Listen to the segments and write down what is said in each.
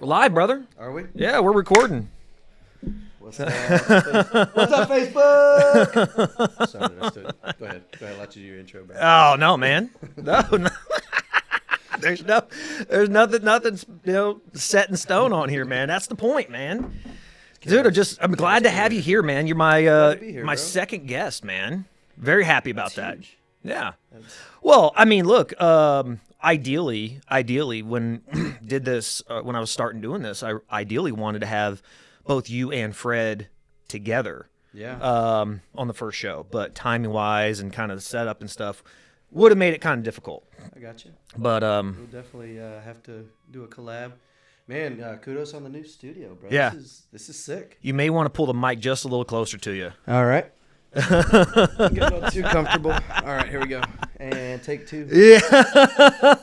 We're live, brother. Are we? Yeah, we're recording. What's up? What's up, Facebook? Sorry, go ahead. I'll let you do your intro, bro. Oh no, man. No. There's nothing set in stone on here, man. That's the point, man. Dude, I'm glad to have you here, man. You're my second guest, man. Very happy about that. Huge. Yeah. Well, I mean, look, ideally, when did this, when I was starting doing this, I ideally wanted to have both you and Fred together. Yeah. On the first show, but timing wise and kind of the setup and stuff would have made it kind of difficult. I got you. But we'll definitely have to do a collab. Man, kudos on the new studio, bro. Yeah. This is sick. You may want to pull the mic just a little closer to you. All right. Get a little too comfortable. All right, here we go. And take two. Yeah.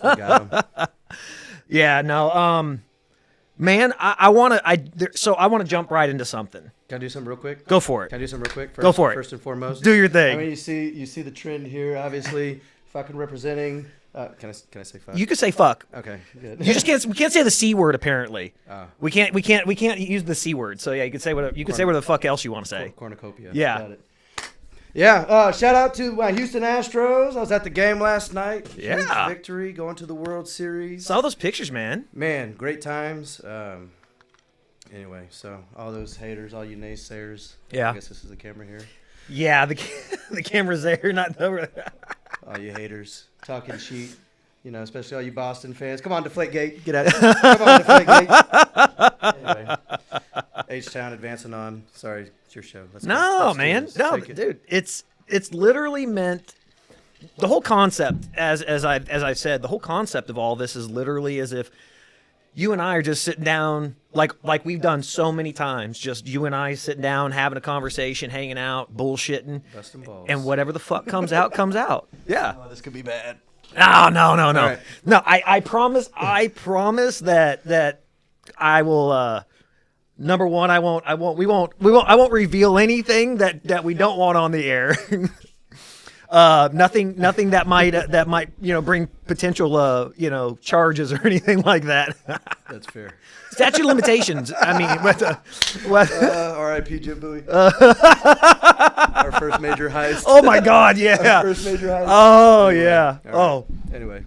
Got him. Yeah. No. Man, I want to jump right into something. Can I do something real quick? Go for it. Can I do something real quick? Go for it. First and foremost. Do your thing. I mean, you see the trend here, obviously. Fucking representing. Can I say fuck? You can say fuck. Okay, good. You just can't. We can't say the C word. Apparently, Oh. we can't use the C word. So yeah, you can say whatever. You can say whatever the fuck else you want to say. Cornucopia. Yeah. Got it. Yeah. Shout out to my Houston Astros. I was at the game last night. Yeah. Huge victory, going to the World Series. Saw those pictures, man. Man, great times. Anyway, so all those haters, all you naysayers. Yeah. I guess this is the camera here. Yeah, the camera's there, not over. All you haters talking shit. You know, especially all you Boston fans. Come on, Deflategate. Get out. Come on, Deflategate. Anyway, H-Town advancing on. Sorry, it's your show. Let's Dude, it's literally meant. The whole concept, as I've said, the whole concept of all this is literally as if you and I are just sitting down, like we've done so many times. Just you and I sitting down, having a conversation, hanging out, bullshitting, busting balls, and whatever the fuck comes out, comes out. Yeah. Oh, this could be bad. No. Right. No, I promise that I will. Number one, I won't reveal anything that we don't want on the air. Nothing that might bring potential charges or anything like that. That's fair. Statute of limitations. I mean, R.I.P. Jim Bowie. Our first major heist. Oh my God, yeah. Our first major heist. Oh anyway, yeah. Right. Oh. Anyway.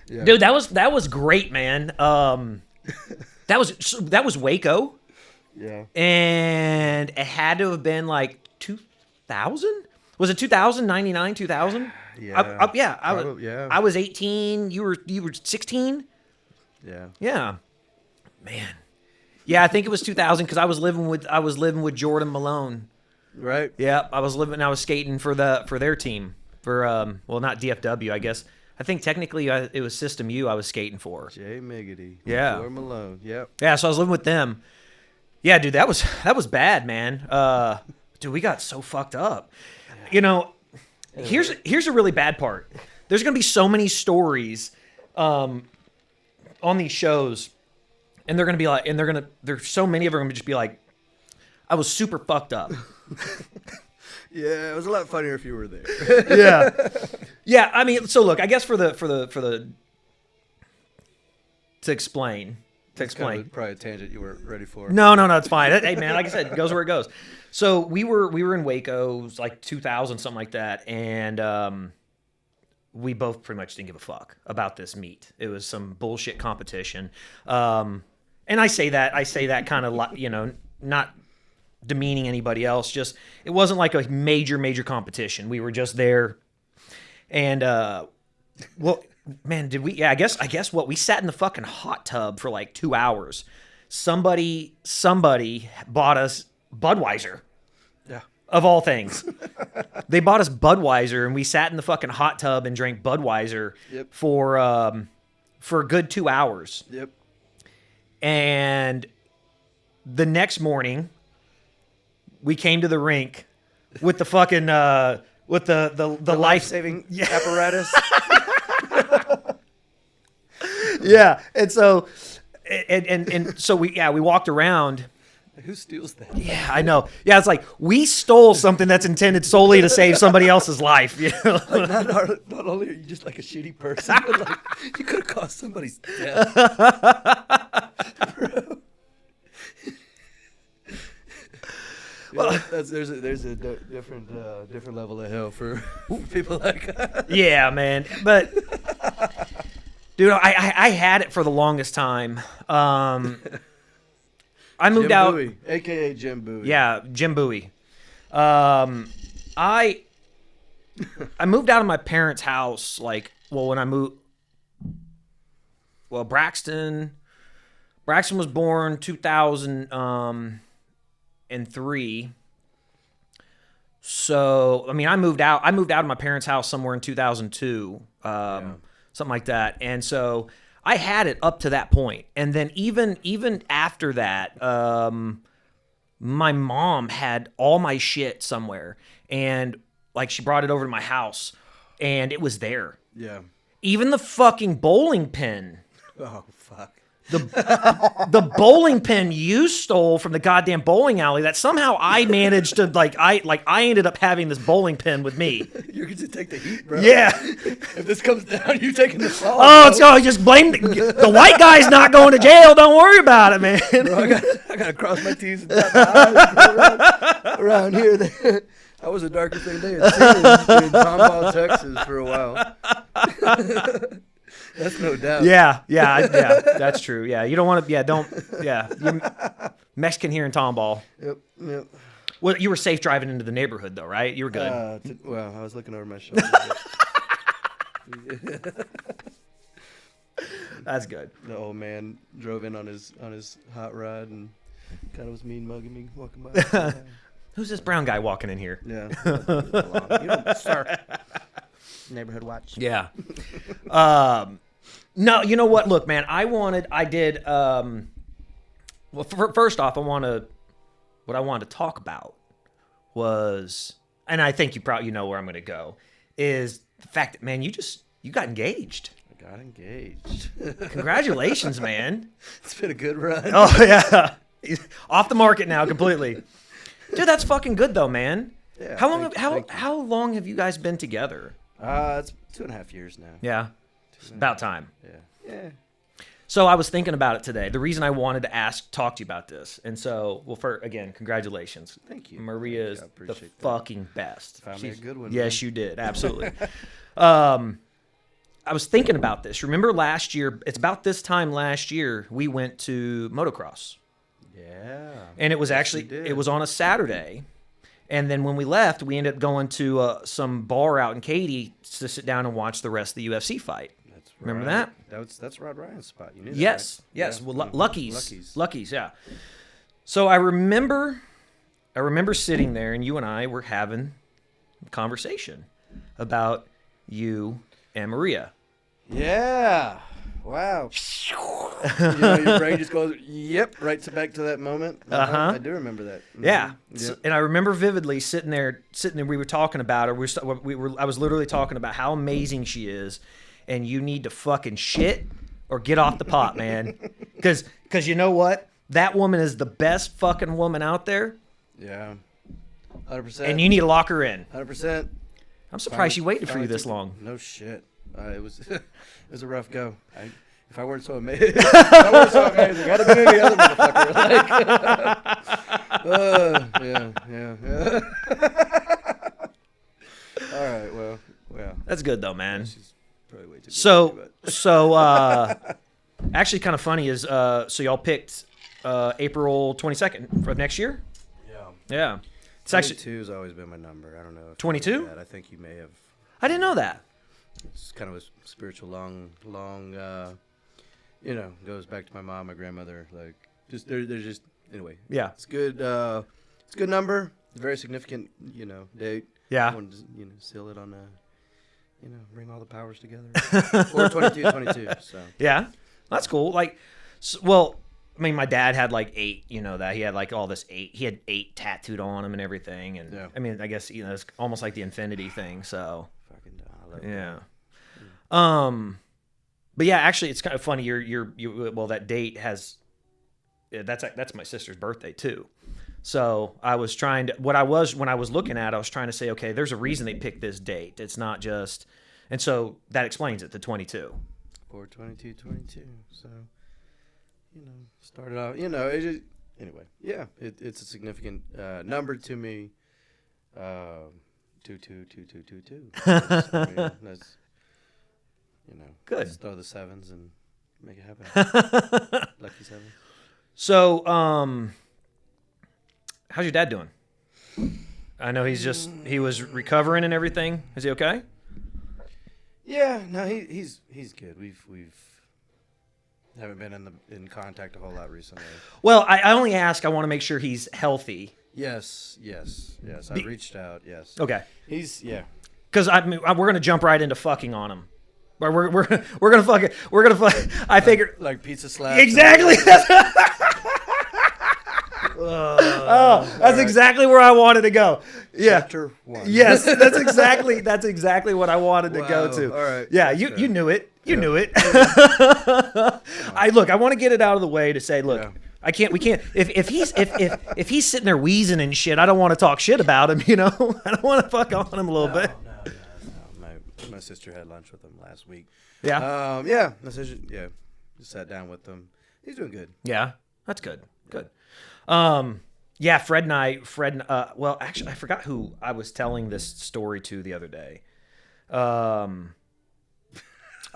Yeah. Dude, that was great, man. That was Waco. Yeah. And it had to have been like 2000. Was it 2000? 99, 2000? Yeah. Yeah. I was 18. You were 16. Yeah. Yeah. Man. Yeah, I think it was 2000 because I was living with Jordan Malone. Right. Yeah, I was skating for their team for not DFW, I guess. I think technically it was System U I was skating for. Jay Miggity. Yeah. Jordan Malone. Yep. Yeah, so I was living with them. Yeah, dude, that was bad, man. Dude, we got so fucked up. You know, here's a really bad part. There's gonna be so many stories on these shows, and they're gonna be like, there's so many of them are gonna just be like, I was super fucked up. Yeah, it was a lot funnier if you were there. Yeah. I mean, so look, I guess to explain. Kind of probably a tangent you weren't ready for. No, it's fine. Hey, man, like I said, it goes where it goes. So we were in Waco, it was like 2000, something like that, and we both pretty much didn't give a fuck about this meet. It was some bullshit competition, and I say that kind of not demeaning anybody else. Just it wasn't like a major competition. We were just there, and well. Man, did we? Yeah, I guess what we sat in the fucking hot tub for like 2 hours. Somebody bought us Budweiser. Yeah. Of all things, they bought us Budweiser, and we sat in the fucking hot tub and drank Budweiser for a good 2 hours. Yep. And the next morning, we came to the rink with the fucking with the life-saving apparatus. Yeah, and so we walked around Who steals that? Yeah, I know. Yeah, it's like we stole something that's intended solely to save somebody else's life. You know? Like not only are you just like a shitty person, but like you could have caused somebody's death. Bro. Well, there's a different level of hell for people like that. Yeah, man. But dude, I had it for the longest time. I moved Jim out, Bowie, aka Jim Bowie. Yeah, Jim Bowie. I moved out of my parents' house when I moved. Well, Braxton was born 2003. So I mean, I moved out of my parents' house somewhere in 2002, something like that, and so. I had it up to that point, and then even after that, my mom had all my shit somewhere, and like she brought it over to my house, and it was there. Yeah. Even the fucking bowling pin. Oh fuck. The bowling pin you stole from the goddamn bowling alley that somehow I managed to I ended up having this bowling pin with me. You're going to take the heat, bro. Yeah. If this comes down, you're taking the fall. Oh, it's just blame the white guy's not going to jail. Don't worry about it, man. Bro, I got to cross my T's and dot my I's around here. That was a darker thing they had seen in Tomball, Texas for a while. That's no doubt. Yeah, that's true. Yeah, you don't want to. Mexican here in Tomball. Yep. Well, you were safe driving into the neighborhood, though, right? You were good. Well, I was looking over my shoulder. That's good. The old man drove in on his hot rod and kind of was mean mugging me walking by. Who's this brown guy walking in here? Yeah. You don't start. Neighborhood watch. Yeah. No, you know what? Look, man, first off, what I wanted to talk about was, and I think you probably know where I'm going to go, is the fact that, man, you got engaged. I got engaged. Congratulations, man. It's been a good run. Oh, yeah. Off the market now completely. Dude, that's fucking good, though, man. Yeah. How long have you guys been together? It's 2.5 years now. Yeah. It's about time. Yeah. So I was thinking about it today. The reason I wanted to talk to you about this. And so, again, congratulations. Thank you. Maria is the fucking best. Found me a good one. Yes, you did. Absolutely. I was thinking about this. Remember last year, it's about this time last year, we went to motocross. Yeah. And it was it was on a Saturday. And then when we left, we ended up going to some bar out in Katy to sit down and watch the rest of the UFC fight. That's right. Remember that? That's Rod Ryan's spot. You knew that, yes, right? yes. Yeah. Well, Lucky's, yeah. So I remember sitting there, and you and I were having a conversation about you and Maria. Yeah. Wow. Your brain just goes, yep, right back to that moment. I do remember that. Mm-hmm. Yeah. Yep. So, and I remember vividly sitting there. We were talking about her. I was literally talking about how amazing she is, and you need to fucking shit or get off the pot, man. Because you know what? That woman is the best fucking woman out there. Yeah. 100%. And you need to lock her in. 100%. I'm surprised she waited for you this long. No shit. It was it was a rough go. If I weren't so amazing, I'd have been any other motherfucker. Yeah. All right. Well. That's good though, man. She's probably way too So actually, kind of funny is so y'all picked April 22nd for next year. Yeah. It's actually 22's always been my number. I don't know. 22? I think you may have. I didn't know that. It's kind of a spiritual long. Goes back to my mom, my grandmother. Like, just they're just anyway. Yeah. It's good. It's a good number. It's a very significant, date. Yeah. I wanted to, seal it on bring all the powers together. Or 22. So. Yeah, that's cool. Like, I mean, my dad had like 8. You know that he had like all this 8. He had 8 tattooed on him and everything. And yeah. I mean, I guess it's almost like the infinity thing. So. Fucking I love yeah. That. But yeah, actually, it's kind of funny. Well, that date that's my sister's birthday too. So I was trying to, when I was looking at it, I was trying to say, okay, there's a reason they picked this date. It's not just, and so that explains it, the 22. 4/22/22. So, started off, anyway, yeah, it's a significant number to me. 22222. That's, good. Let's throw the sevens and make it happen. Lucky seven. So, how's your dad doing? I know he was recovering and everything. Is he okay? Yeah, no, he's good. We've haven't been in contact a whole lot recently. Well, I only ask. I want to make sure he's healthy. Yes. I reached out. Yes. Okay. He's Because we're gonna jump right into fucking on him. We're gonna fuck it. We're gonna fuck. I figure like pizza slaps. Exactly. That's right. Exactly where I wanted to go. Yeah. Chapter 1. Yes, that's exactly what I wanted to go to. All right. Yeah, you knew it. You knew it. I want to get it out of the way to say, look, we can't if he's sitting there wheezing and shit, I don't want to talk shit about him, I don't want to fuck on him a little bit. No. My sister had lunch with him last week. Yeah. My sister, just sat down with him. He's doing good. Yeah. That's good. Good. Fred and I, well, actually, I forgot who I was telling this story to the other day.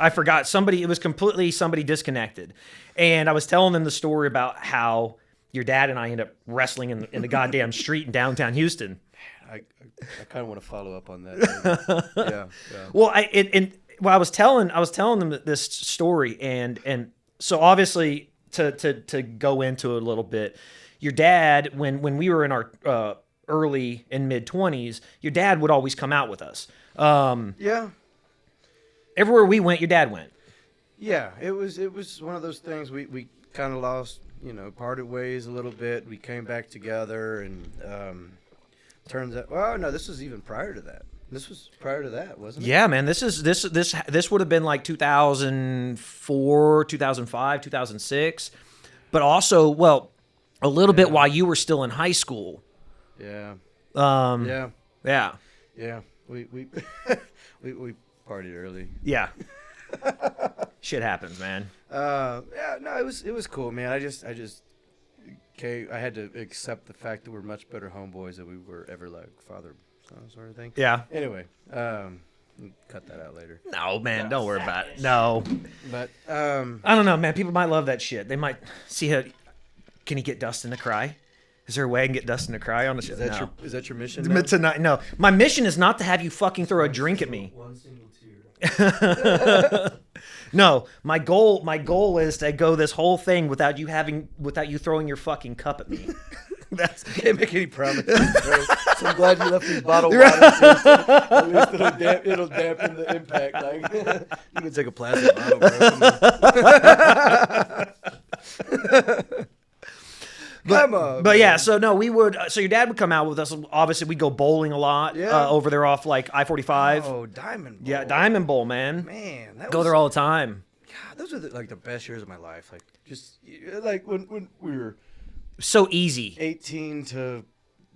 I forgot somebody, it was completely somebody disconnected. And I was telling them the story about how your dad and I ended up wrestling in the goddamn street in downtown Houston. I kind of want to follow up on that. Yeah. Well, I was telling them this story, and so obviously to go into it a little bit, your dad, when we were in our early and mid 20s, your dad would always come out with us. Everywhere we went, your dad went. Yeah, it was one of those things we kind of lost, parted ways a little bit. We came back together, and turns out, no, this was even prior to that. This was prior to that, wasn't it? Yeah, man. This would have been like 2004, 2005, 2006, but also, well, a little bit while you were still in high school. Yeah. Yeah. We we partied early. Yeah. Shit happens, man. No, it was cool, man. I had to accept the fact that we're much better homeboys than we were ever like father son sort of thing. Yeah. Anyway, cut that out later. No, man, don't worry about it. No. But I don't know, man. People might love that shit. They might see how. Can he get Dustin to cry? Is there a way I can get Dustin to cry on the show? Is that your mission now? Tonight? No. My mission is not to have you fucking throw a drink at me. One single tear. No, my goal is to go this whole thing without you throwing your fucking cup at me. Can't make any promises. Right? So I'm glad you left me bottled water. At least it'll dampen the impact. Like you can take a plastic bottle, bro. But yeah, so no, we would. So your dad would come out with us. Obviously, we'd go bowling a lot over there off like I-45. Oh, Diamond Bowl. Yeah, Diamond Bowl, man. Man, go there all the time. God, those are the best years of my life. Like just like when we were so easy. 18 to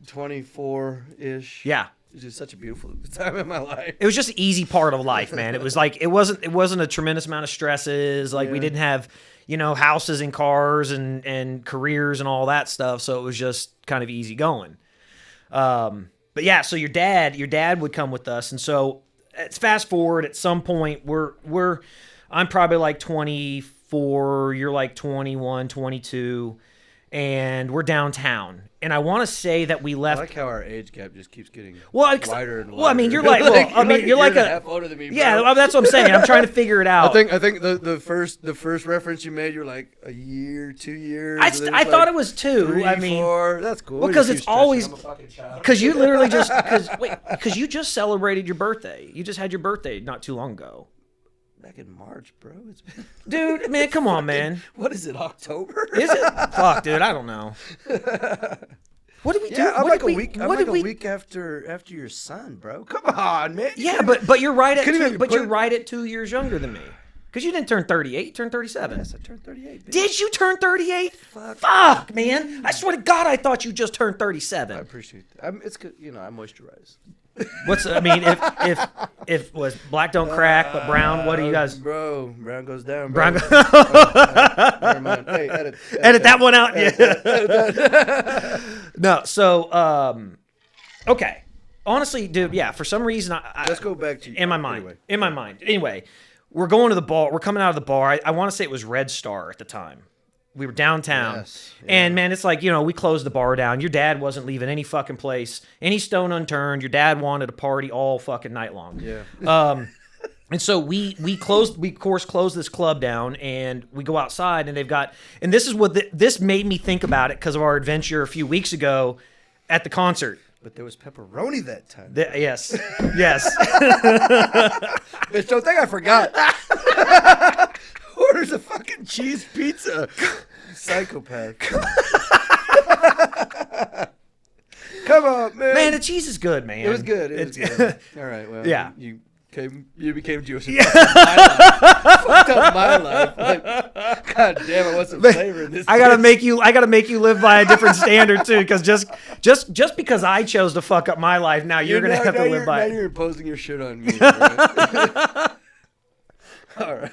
24-ish. Yeah. It was just such a beautiful time in my life. It was just an easy part of life, man. It was like it wasn't a tremendous amount of stresses. Like we didn't have, houses and cars and careers and all that stuff. So it was just kind of easy going. But yeah, so your dad would come with us, and so it's fast forward. At some point, I'm probably like 24. You're like 21, 22. And we're downtown. And I want to say that we left. I like how our age gap just keeps getting wider and wider. Well, I mean, you're like, you're like a half older than me, bro. Yeah, that's what I'm saying. I'm trying to figure it out. I think the first reference you made, you're like a year, 2 years. I thought it was 2. 3, 4. That's cool. Well, because it's always because you literally because you just celebrated your birthday. You just had your birthday not too long ago. Back in March, bro. Dude, man, come on, man. What is it, October? Is it? Fuck, dude, I don't know. What did we do? I'm like a week after your son, bro. Come on, man. Yeah, but you're right at you're right at 2 years younger than me. Because you didn't turn 38, you turned 37. Yes, I turned 38. Bitch. Did you turn 38? Fuck, man. I swear to God, I thought you just turned 37. I appreciate that. It's good. You know, I moisturize. If was black don't crack, but brown, what do you guys? Bro, brown goes down, bro. Brown Never mind. Hey, edit that one out. Yeah. No, so, okay. Honestly, dude, yeah, for some reason, let's go back to in my mind. Anyway, we're going to the bar. We're coming out of the bar. I want to say it was Red Star at the time. We were downtown. Yes, yeah. And, man, it's like, we closed the bar down. Your dad wasn't leaving any fucking place, any stone unturned. Your dad wanted a party all fucking night long. Yeah. And so we of course closed this club down, and we go outside, and they've got, and this is what this made me think about it because of our adventure a few weeks ago at the concert. But there was pepperoni that time. Yes. Bitch, don't think I forgot. Orders a fucking cheese pizza. Psychopath. Come on, man. Man, the cheese is good, man. It was good. It was good. All right, well, yeah. You became Jewish. Yeah. Fucked up my life. Like, God damn, I want some flavor in this. I gotta make you live by a different standard too, because just because I chose to fuck up my life, now you're gonna have to live by it. Now you're imposing your shit on me. Right? All right,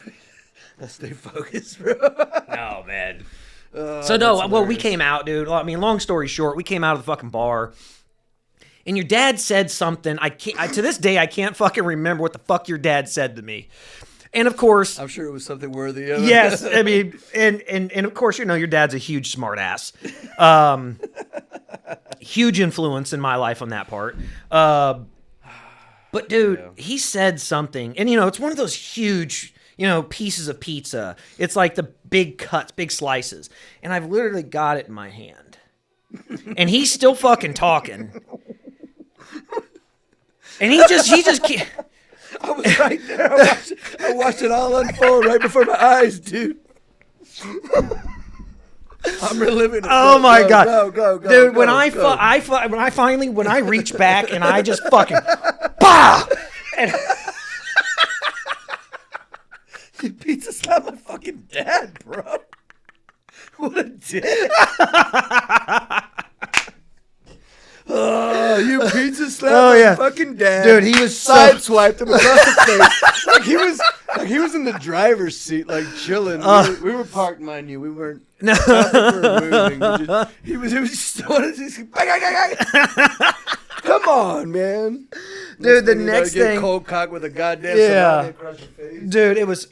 let's stay focused, bro. No, man. So no, well, we came out, dude. I mean, long story short, we came out of the fucking bar. And your dad said something. To this day, I can't fucking remember what the fuck your dad said to me. And of course, I'm sure it was something worthy of it. Yes, I mean, and of course, your dad's a huge smart ass. Huge influence in my life on that part. But dude, he said something, and it's one of those huge, pieces of pizza. It's like the big cuts, big slices, and I've literally got it in my hand, and he's still fucking talking. And he just can't. I was right there. I watched it all unfold right before my eyes, dude. I'm reliving it. Oh my God. Go, dude, when I reach back and I just fucking bah! And you pizza slap my fucking dad, bro. What a dick. Oh, you pizza slapped my fucking dad. Dude, he was sideswiped him across the face. Like he was in the driver's seat, like chilling. We were parked, mind you. We weren't. No. We were moving. He was just come on, man. Dude, the next thing, cold cock with a goddamn salami across your face. Dude, it was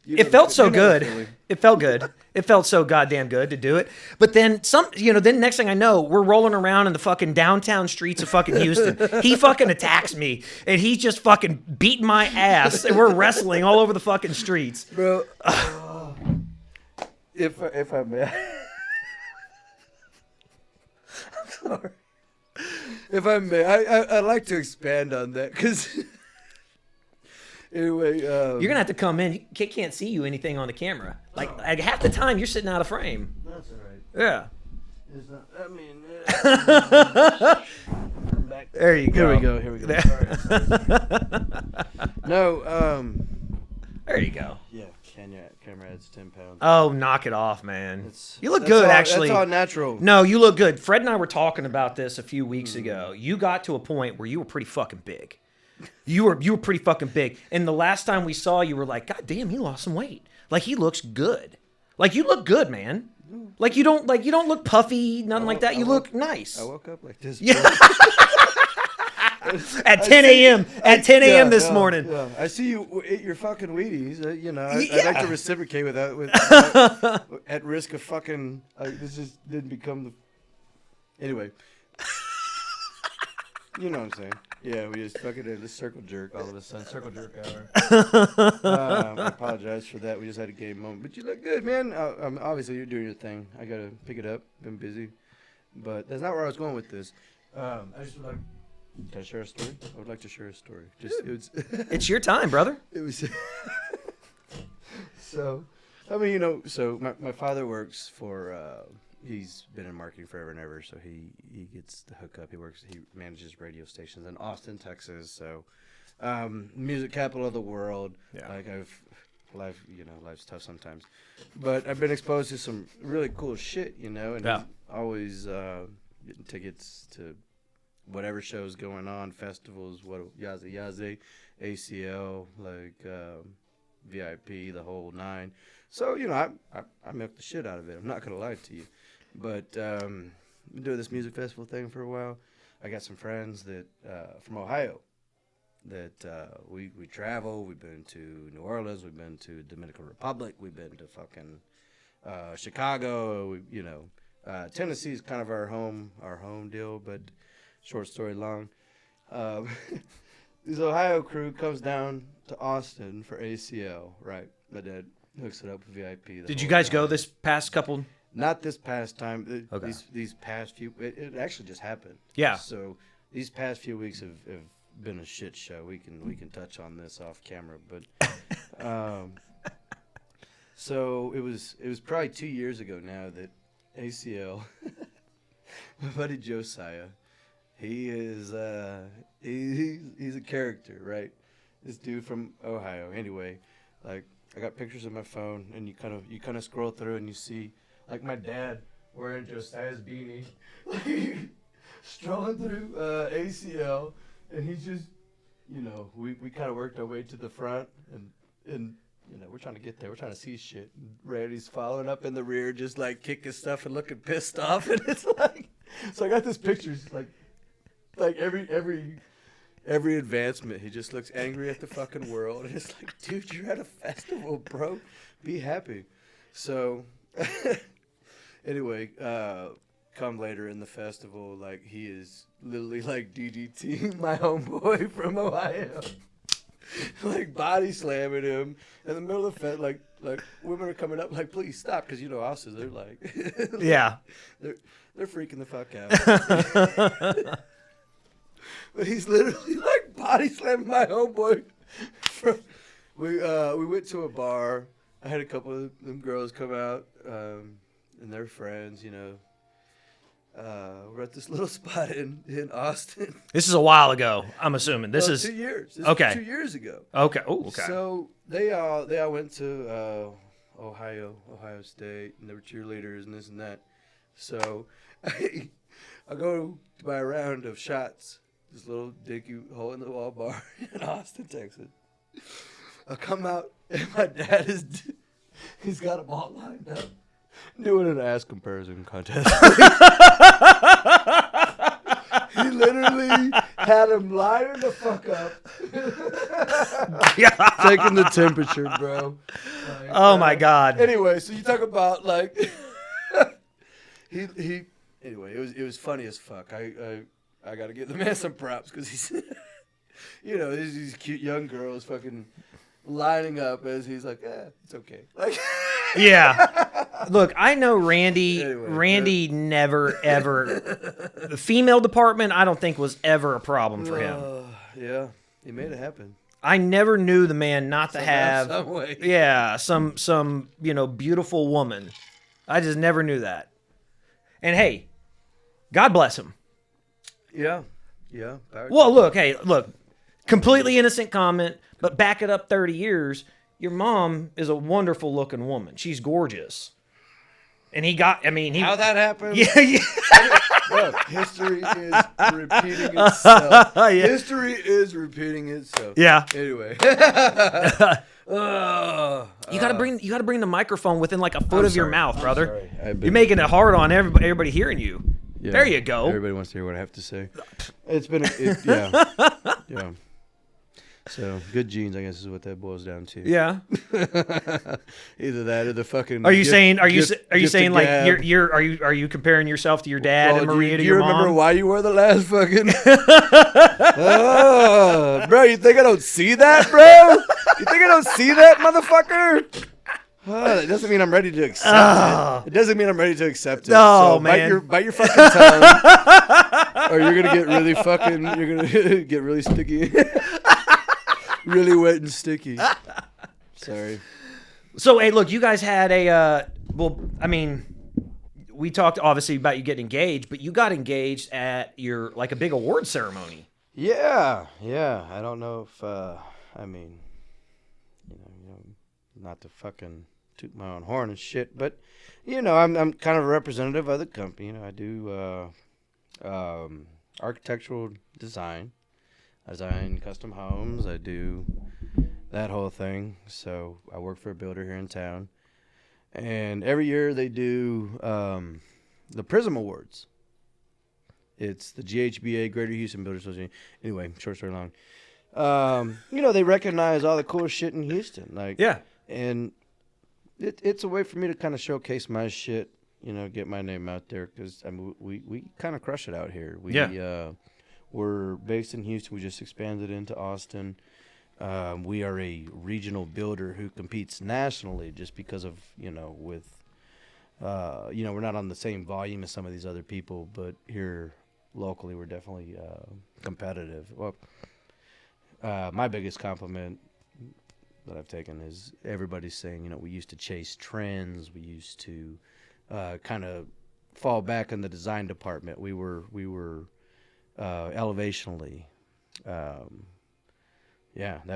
it felt so good. It felt good. It felt so goddamn good to do it. But then then next thing I know, we're rolling around in the fucking downtown streets of fucking Houston. He fucking attacks me, and he's just fucking beating my ass, and we're wrestling all over the fucking streets. Bro, if I may, I'm sorry. If I may, I'd like to expand on that, because anyway, you're gonna have to come in. You can't see you anything on the camera. Like half the time, you're sitting out of frame. That's all right. Yeah. It's not, back. There you go. Here we go. Sorry. No. There you go. Yeah. Camera adds 10 pounds. Oh, knock it off, man. You look good, actually. That's all natural. No, you look good. Fred and I were talking about this a few weeks ago. You got to a point where you were pretty fucking big. You were pretty fucking big. And the last time we saw you, were like, God damn, he lost some weight. Like, he looks good. Like, you look good, man. Like, you don't look puffy, nothing like that. You look nice. I woke up like this. Yeah. At 10 a.m. At 10 a.m. this morning. Yeah. I see you eat your fucking Wheaties. I'd like to reciprocate with that. At risk of fucking. This just didn't become the. Anyway. You know what I'm saying? Yeah, we just fucking did this circle jerk all of a sudden. Circle jerk hour. I apologize for that. We just had a game moment. But you look good, man. Obviously, you're doing your thing. I got to pick it up. Been busy. But that's not where I was going with this. I just would like. Can I share a story? I would like to share a story. It's your time, brother. It was. So, I mean, so my father works for. He's been in marketing forever and ever, so he gets the hookup. He manages radio stations in Austin, Texas. So, Music capital of the world. Yeah. Like life's tough sometimes, but I've been exposed to some really cool shit, and always getting tickets to whatever show's going on, festivals, Yaze, ACL, VIP, the whole nine. So I milked the shit out of it. I'm not gonna lie to you, but been doing this music festival thing for a while. I got some friends that from Ohio that we travel. We've been to New Orleans. We've been to Dominican Republic. We've been to fucking Chicago. Tennessee's kind of our home deal, but short story long. This Ohio crew comes down to Austin for ACL, right? My dad hooks it up with VIP. Did you guys go this past couple? Not this past time. Okay. These past few, it actually just happened. Yeah. So these past few weeks have been a shit show. We can touch on this off camera, but so it was probably 2 years ago now that ACL, my buddy Josiah, he is he's a character, right? This dude from Ohio. Anyway, like I got pictures on my phone, and you kind of scroll through and you see like my dad wearing Josiah's beanie, strolling through ACL, and he's just, we kind of worked our way to the front, and we're trying to get there. We're trying to see shit. And Randy's following up in the rear, just like kicking stuff and looking pissed off, and it's like, so I got this pictures like every advancement, he just looks angry at the fucking world, and it's like, dude, you're at a festival, bro. Be happy. So. Anyway, come later in the festival, like he is literally like DDTing my homeboy from Ohio, like body slamming him in the middle of the fest. Like women are coming up, like, please stop, because Austin, they're like, yeah, they're freaking the fuck out. But he's literally like body slamming my homeboy. We went to a bar. I had a couple of them girls come out. And their friends, we're at this little spot in Austin. This is a while ago, I'm assuming. This is 2 years. Okay. 2 years ago. Okay. Oh, okay. So they all went to Ohio State, and they were cheerleaders and this and that. So I go to buy a round of shots. This little dinky hole in the wall bar in Austin, Texas. I come out, and my dad he's got them all lined up. Doing an ass comparison contest. He literally had him lining the fuck up. Taking the temperature, bro. Like, oh my God. Anyway, so you talk about like he anyway, it was funny as fuck. I gotta give the man some props, because he's these cute young girls fucking lining up as he's like, it's okay. Like yeah. Look, I know Randy. Anyway, Randy never, ever. The female department, I don't think, was ever a problem for him. Yeah, he made it happen. I never knew the man not to Somehow, have, some way. yeah, some beautiful woman. I just never knew that. And hey, God bless him. Yeah. Well, look, completely innocent comment, but back it up 30 years. Your mom is a wonderful looking woman. She's gorgeous. And how that happened? Yeah. Bro, history is repeating itself. Yeah. History is repeating itself. Yeah. Anyway. You gotta bring the microphone within like a foot of your mouth, brother. Sorry. You're making it hard on everybody hearing you. Yeah, there you go. Everybody wants to hear what I have to say. It's been, yeah. Yeah. So good genes, I guess, is what that boils down to. Yeah. Either that or the fucking. Are you saying like are you comparing yourself to your dad and Maria to your mom? Do you remember why you were the last fucking? Bro, you think I don't see that, bro? You think I don't see that, motherfucker? That doesn't mean I'm ready to accept it. It doesn't mean I'm ready to accept it. No, so man. Bite your fucking tongue, or you're gonna get really sticky. Really wet and sticky. Sorry. So, hey, look, you guys had we talked obviously about you getting engaged, but you got engaged at a big award ceremony. Yeah. I don't know if I mean, not to fucking toot my own horn and shit, but I'm kind of a representative of the company. I do architectural design. I design custom homes. I do that whole thing. So I work for a builder here in town, and every year they do the Prism Awards. It's the GHBA, Greater Houston Builders Association. Anyway, short story long. They recognize all the cool shit in Houston. And it's a way for me to kind of showcase my shit, get my name out there, because we kind of crush it out here. We're based in Houston. We just expanded into Austin. We are a regional builder who competes nationally just because of, we're not on the same volume as some of these other people, but here locally we're definitely competitive. Well, my biggest compliment that I've taken is everybody's saying, we used to chase trends. We used to kind of fall back in the design department. We were elevationally. That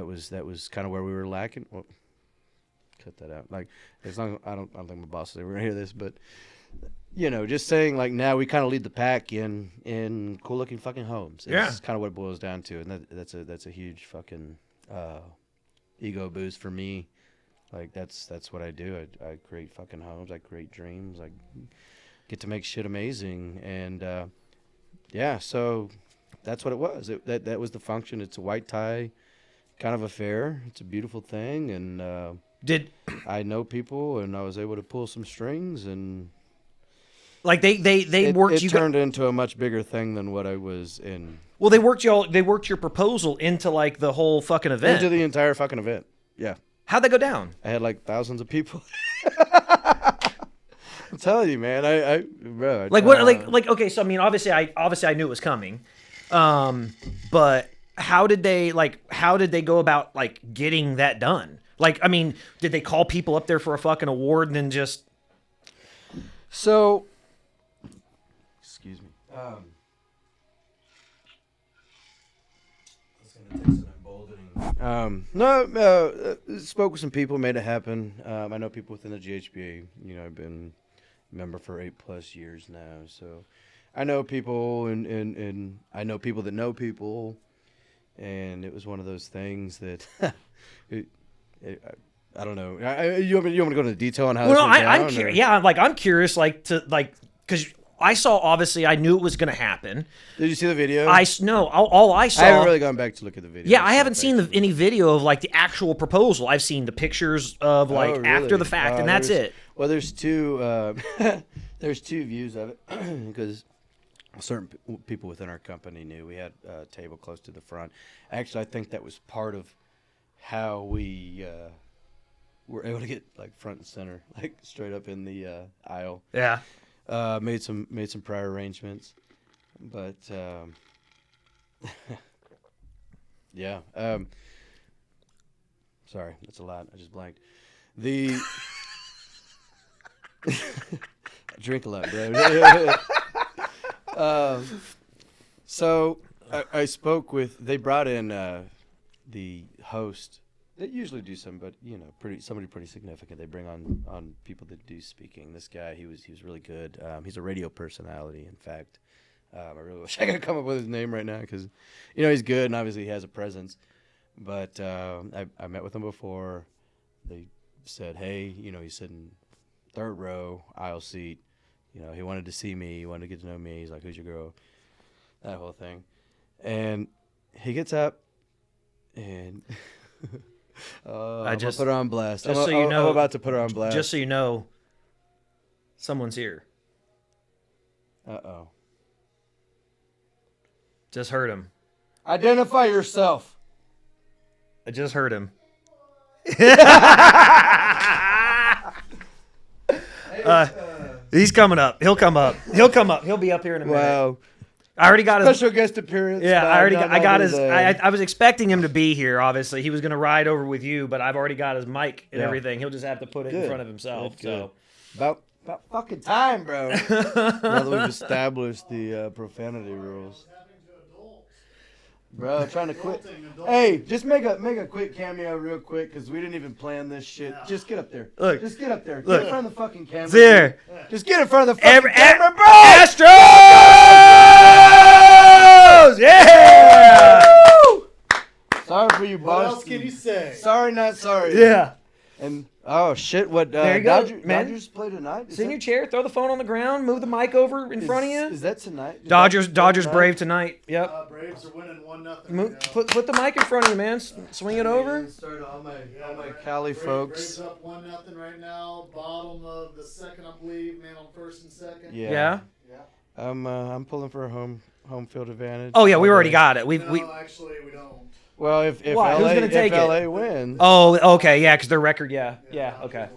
was kind of where we were lacking. Well, cut that out. Like, as long I don't think my boss is ever gonna hear this, but just saying, like, now we kind of lead the pack in cool looking fucking homes. It's kind of what it boils down to, and that's a huge fucking ego boost for me. Like, that's what I do. I create fucking homes. I create dreams. I get to make shit amazing, and so that's what it was. That was the function. It's a white tie kind of affair. It's a beautiful thing, and I know people, and I was able to pull some strings, and like they worked. It turned into a much bigger thing than what I was in. Well, they worked your proposal into like the whole fucking event. Into the entire fucking event. Yeah. How'd that go down? I had like thousands of people. I'm telling you, man. Okay. So I mean, obviously I knew it was coming, but how did they go about like getting that done? Like, I mean, did they call people up there for a fucking award and then just? So, excuse me. I was gonna take some emboldening. Spoke with some people, made it happen. I know people within the GHBA. I've been a member for 8+ years now, so I know people, and I know people that know people, and it was one of those things that I don't know. You want me to go into detail on how this went down? I'm curious. Yeah, I'm curious, because I knew it was going to happen. Did you see the video? No. All I saw. I haven't really gone back to look at the video. Yeah, I haven't seen any video of like the actual proposal. I've seen the pictures of really? After the fact, and that's it. Well, there's two. There's two views of it because certain people within our company knew. We had a table close to the front. Actually, I think that was part of how we were able to get like front and center, like straight up in the aisle. Yeah. Made some prior arrangements, but yeah. Sorry, that's a lot. I just blanked. I drink a lot, bro. So I spoke with. They brought in the host. They usually do some, but somebody pretty significant. They bring on people that do speaking. This guy, he was really good. He's a radio personality, in fact. I really wish I could come up with his name right now because, he's good and obviously he has a presence. But I met with him before. They said, hey, he's sitting third row, aisle seat. He wanted to see me. He wanted to get to know me. He's like, who's your girl? That whole thing. And he gets up and... I just put her on blast. I'm about to put her on blast. Just so you know, someone's here. Uh-oh. Just heard him. Identify yourself. I just heard him. He's coming up. He'll come up. He'll be up here in a minute. Wow. I already got his special guest appearance. Yeah, I got his. I was expecting him to be here. Obviously, he was going to ride over with you, but I've already got his mic and everything. He'll just have to put it in front of himself. Good. About fucking time, bro. Now that we've established the profanity rules. Bro, trying to quit. Hey, just make a quick cameo real quick because we didn't even plan this shit. Just get up there. Look. Just get up there. Look. Get in front of the fucking camera. There. Just get in front of the fucking camera, bro. Astros! Yeah! Sorry for you, What else Boston. can you say? Sorry, not sorry. Yeah. And oh shit, what There you go, man. Dodgers play tonight? Sit in your chair, throw the phone on the ground, move the mic over in front of you. Is that tonight? Is Dodgers that Dodgers tonight? Brave tonight. Yep. Braves are winning 1-0. Put the mic in front of you, man. Swing it over. Start all my Cali folks. Braves up 1-0 right now. Bottom of the second, I believe. Man on first and second. Yeah. I'm pulling for a home field advantage. Oh yeah, we already got it. We Actually, we don't. Well, if Why? LA, Who's gonna take it? LA wins. Oh, okay, yeah, because their record, yeah, okay,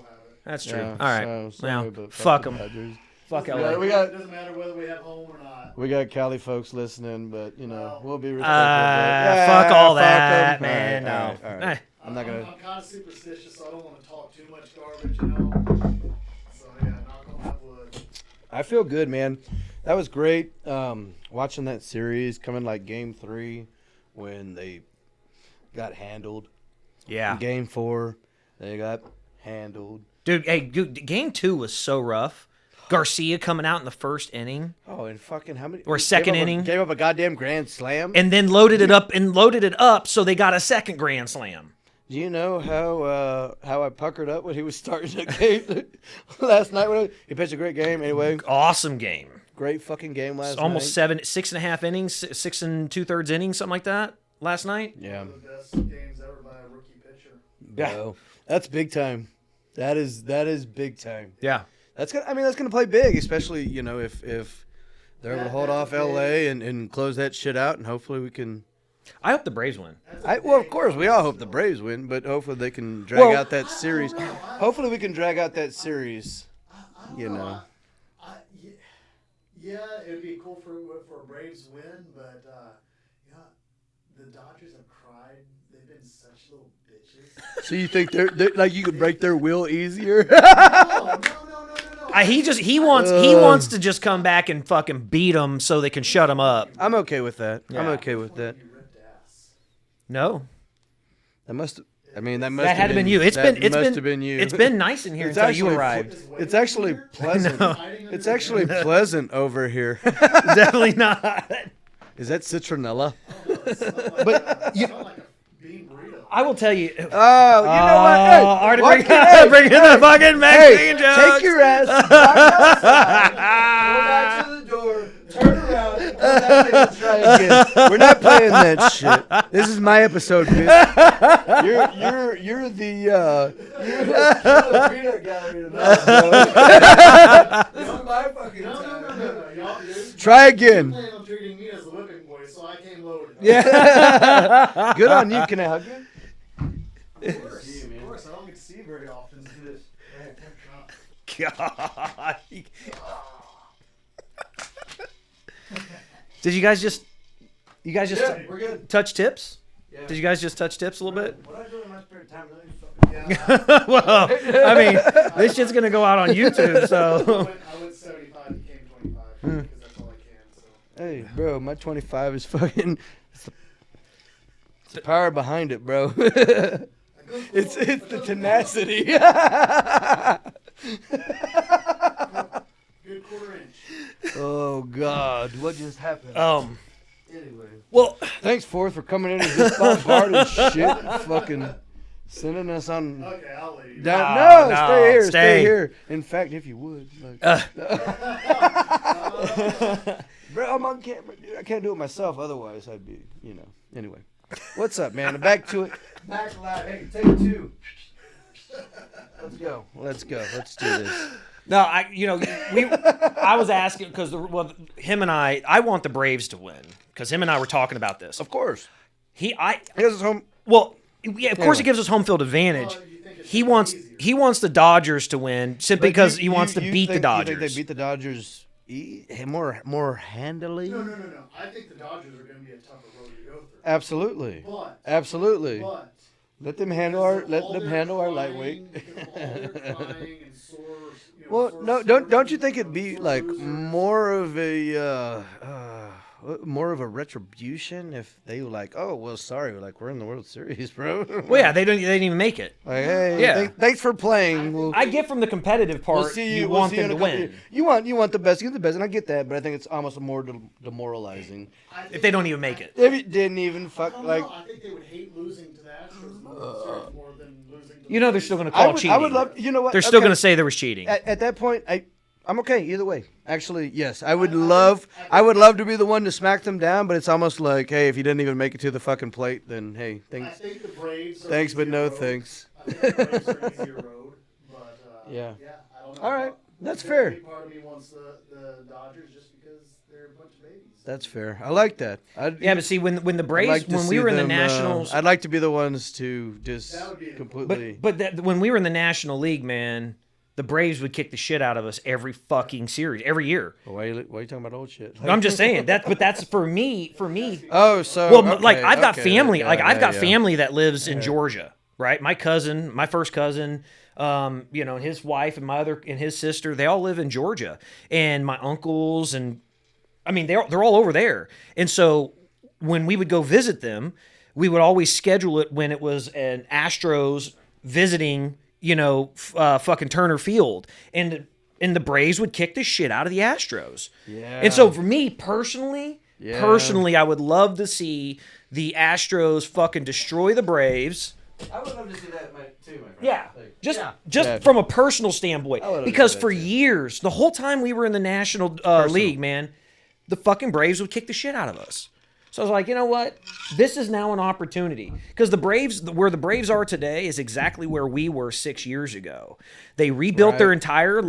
that's true. Yeah, All right, so sorry, now but fuck the them, Dodgers. fuck Yeah, LA. we got It doesn't matter whether we have home or not. we got Cali folks listening, but we'll be respectful. Fuck all that, 'em. man. All right, No. all right. Eh. I'm not gonna. I'm kind of superstitious, so I don't want to talk too much garbage, So yeah, knock on that wood. I feel good, man. That was great. Watching that series coming like Game 3 when they got handled. Yeah, In Game 4 they got handled. dude. Hey, dude, game 2 was so rough. Garcia coming out in the first inning, Oh, and fucking how many? Or second inning. Gave up a goddamn grand slam. and then loaded it up, so they got a second grand slam. Do you know how I puckered up when he was starting the game last night? He pitched a great game anyway. Awesome game. Great fucking game last night. Almost 6.5 innings, 6 2/3 innings, something like that last night. Yeah. One of the best games ever by a rookie pitcher. Bro, that's big time. That is big time. Yeah. That's gonna play big, especially if they're able to hold off LA and close that shit out, and hopefully we can. I hope the Braves win. Well, of course, we all hope the Braves win, but hopefully they can drag out that series. Hopefully we can drag out that series. Yeah, it would be cool for a Braves win, but the Dodgers have cried. They've been such little bitches. So you think they're like you could break their will easier? No. He wants to just come back and fucking beat them so they can shut him up. I'm okay with that. Yeah. I'm okay with that. You ripped ass. No, That must have been you. It's been you. It's been nice in here until you arrived. It's actually pleasant. It's actually pleasant over here. Definitely not. Is that citronella? But you, Sound like a bean burrito. I will tell you. Oh, you know what? Hey, Already why bring can't- in the fucking Mexican jokes. take your ass back outside, go back to the door, turn around, and come back in and try again. We're not playing that shit. This is my episode, bitch. You're the killer peanut gallery tonight, bro. This is my fucking time. Y'all, Try you again. plan on treating me as the whipping boy, so I came loaded. Yeah. Good on you. Can I hug you? Of course, I don't get to see you very often. God. Did you guys just Yeah, we're good. touch tips? Yeah. Did you guys just touch tips a little bit? What I do in my spare time really Yeah, Well, I mean, this shit's gonna go out on YouTube, so. I went 75, became 25, because that's all I can. So. Hey, bro, my 25 is fucking. It's the power behind it, bro. it's the tenacity. Good quarter inch. Oh God, what just happened? Anyway, Well, thanks Fourth for coming in and just bombarding shit, fucking sending us on. Okay, I'll leave. Down. No, No, no, stay stay. here. In fact, if you would, like, bro, I'm on camera, dude. I can't do it myself. Otherwise, I'd be, Anyway, what's up, man? Back to it. Back live. Hey, take 2. Let's go. Let's do this. no, I was asking because him and I want the Braves to win because him and I were talking about this. Of course. He Here's home. Well, yeah, of course it gives us home field advantage. Well, you think it He should be wants easier. the Dodgers to win simply because he wants to beat the You Dodgers. think they beat the Dodgers more handily? No. I think the Dodgers are going to be a tougher road to go through. Absolutely. But Let them handle our all lightweight. their crying and sore, Well, sore no, sore don't you think it'd sore be like losers. more of a more of a retribution if they were like, oh, well, sorry, like we're in the World Series, bro. Well, yeah, they didn't even make it. Like, hey, Yeah. thanks for playing. I get from the competitive part, you want them to win. You want the best. You get the best, and I get that, but I think it's almost more demoralizing If they don't even make it. if it didn't even fuck like. I think they would hate losing to the Astros in the World Series more than losing to You know they're still going to call cheating. I would love. You know what? They're still going to say there was cheating. At that point, I'm okay either way. Actually, yes, I would love to be the one to smack them down, but it's almost like, hey, if you didn't even make it to the fucking plate, then hey, I think the Braves are thanks, but no road. thanks. I think the Braves are easier road, but Yeah. I don't know. All right, that's fair. Part of me wants the Dodgers just because they're a bunch of babies. That's fair. I like that. Yeah, but see, when the Braves, when we were in the Nationals, I'd like to be the ones to just That would be completely. but when we were in the National League, man, the Braves would kick the shit out of us every fucking series, every year. Why are you talking about old shit? I'm just saying but that's for me. Oh, so Well, okay, like I've got okay, family, yeah, like I've got yeah. family that lives in Georgia, right? My first cousin, and his wife and his sister, they all live in Georgia, and my uncles and I mean they're all over there, and so when we would go visit them, we would always schedule it when it was an Astros visiting. Fucking Turner Field, and the Braves would kick the shit out of the Astros. Yeah. And so for me personally, I would love to see the Astros fucking destroy the Braves. I would love to see that too, my friend. Yeah. Just Yeah. from a personal standpoint, I would love to because see that for too. years, the whole time we were in the National League, man, the fucking Braves would kick the shit out of us. So I was like, you know what? This is now an opportunity. Because the Braves, where the Braves are today is exactly where we were 6 years ago. They rebuilt their entire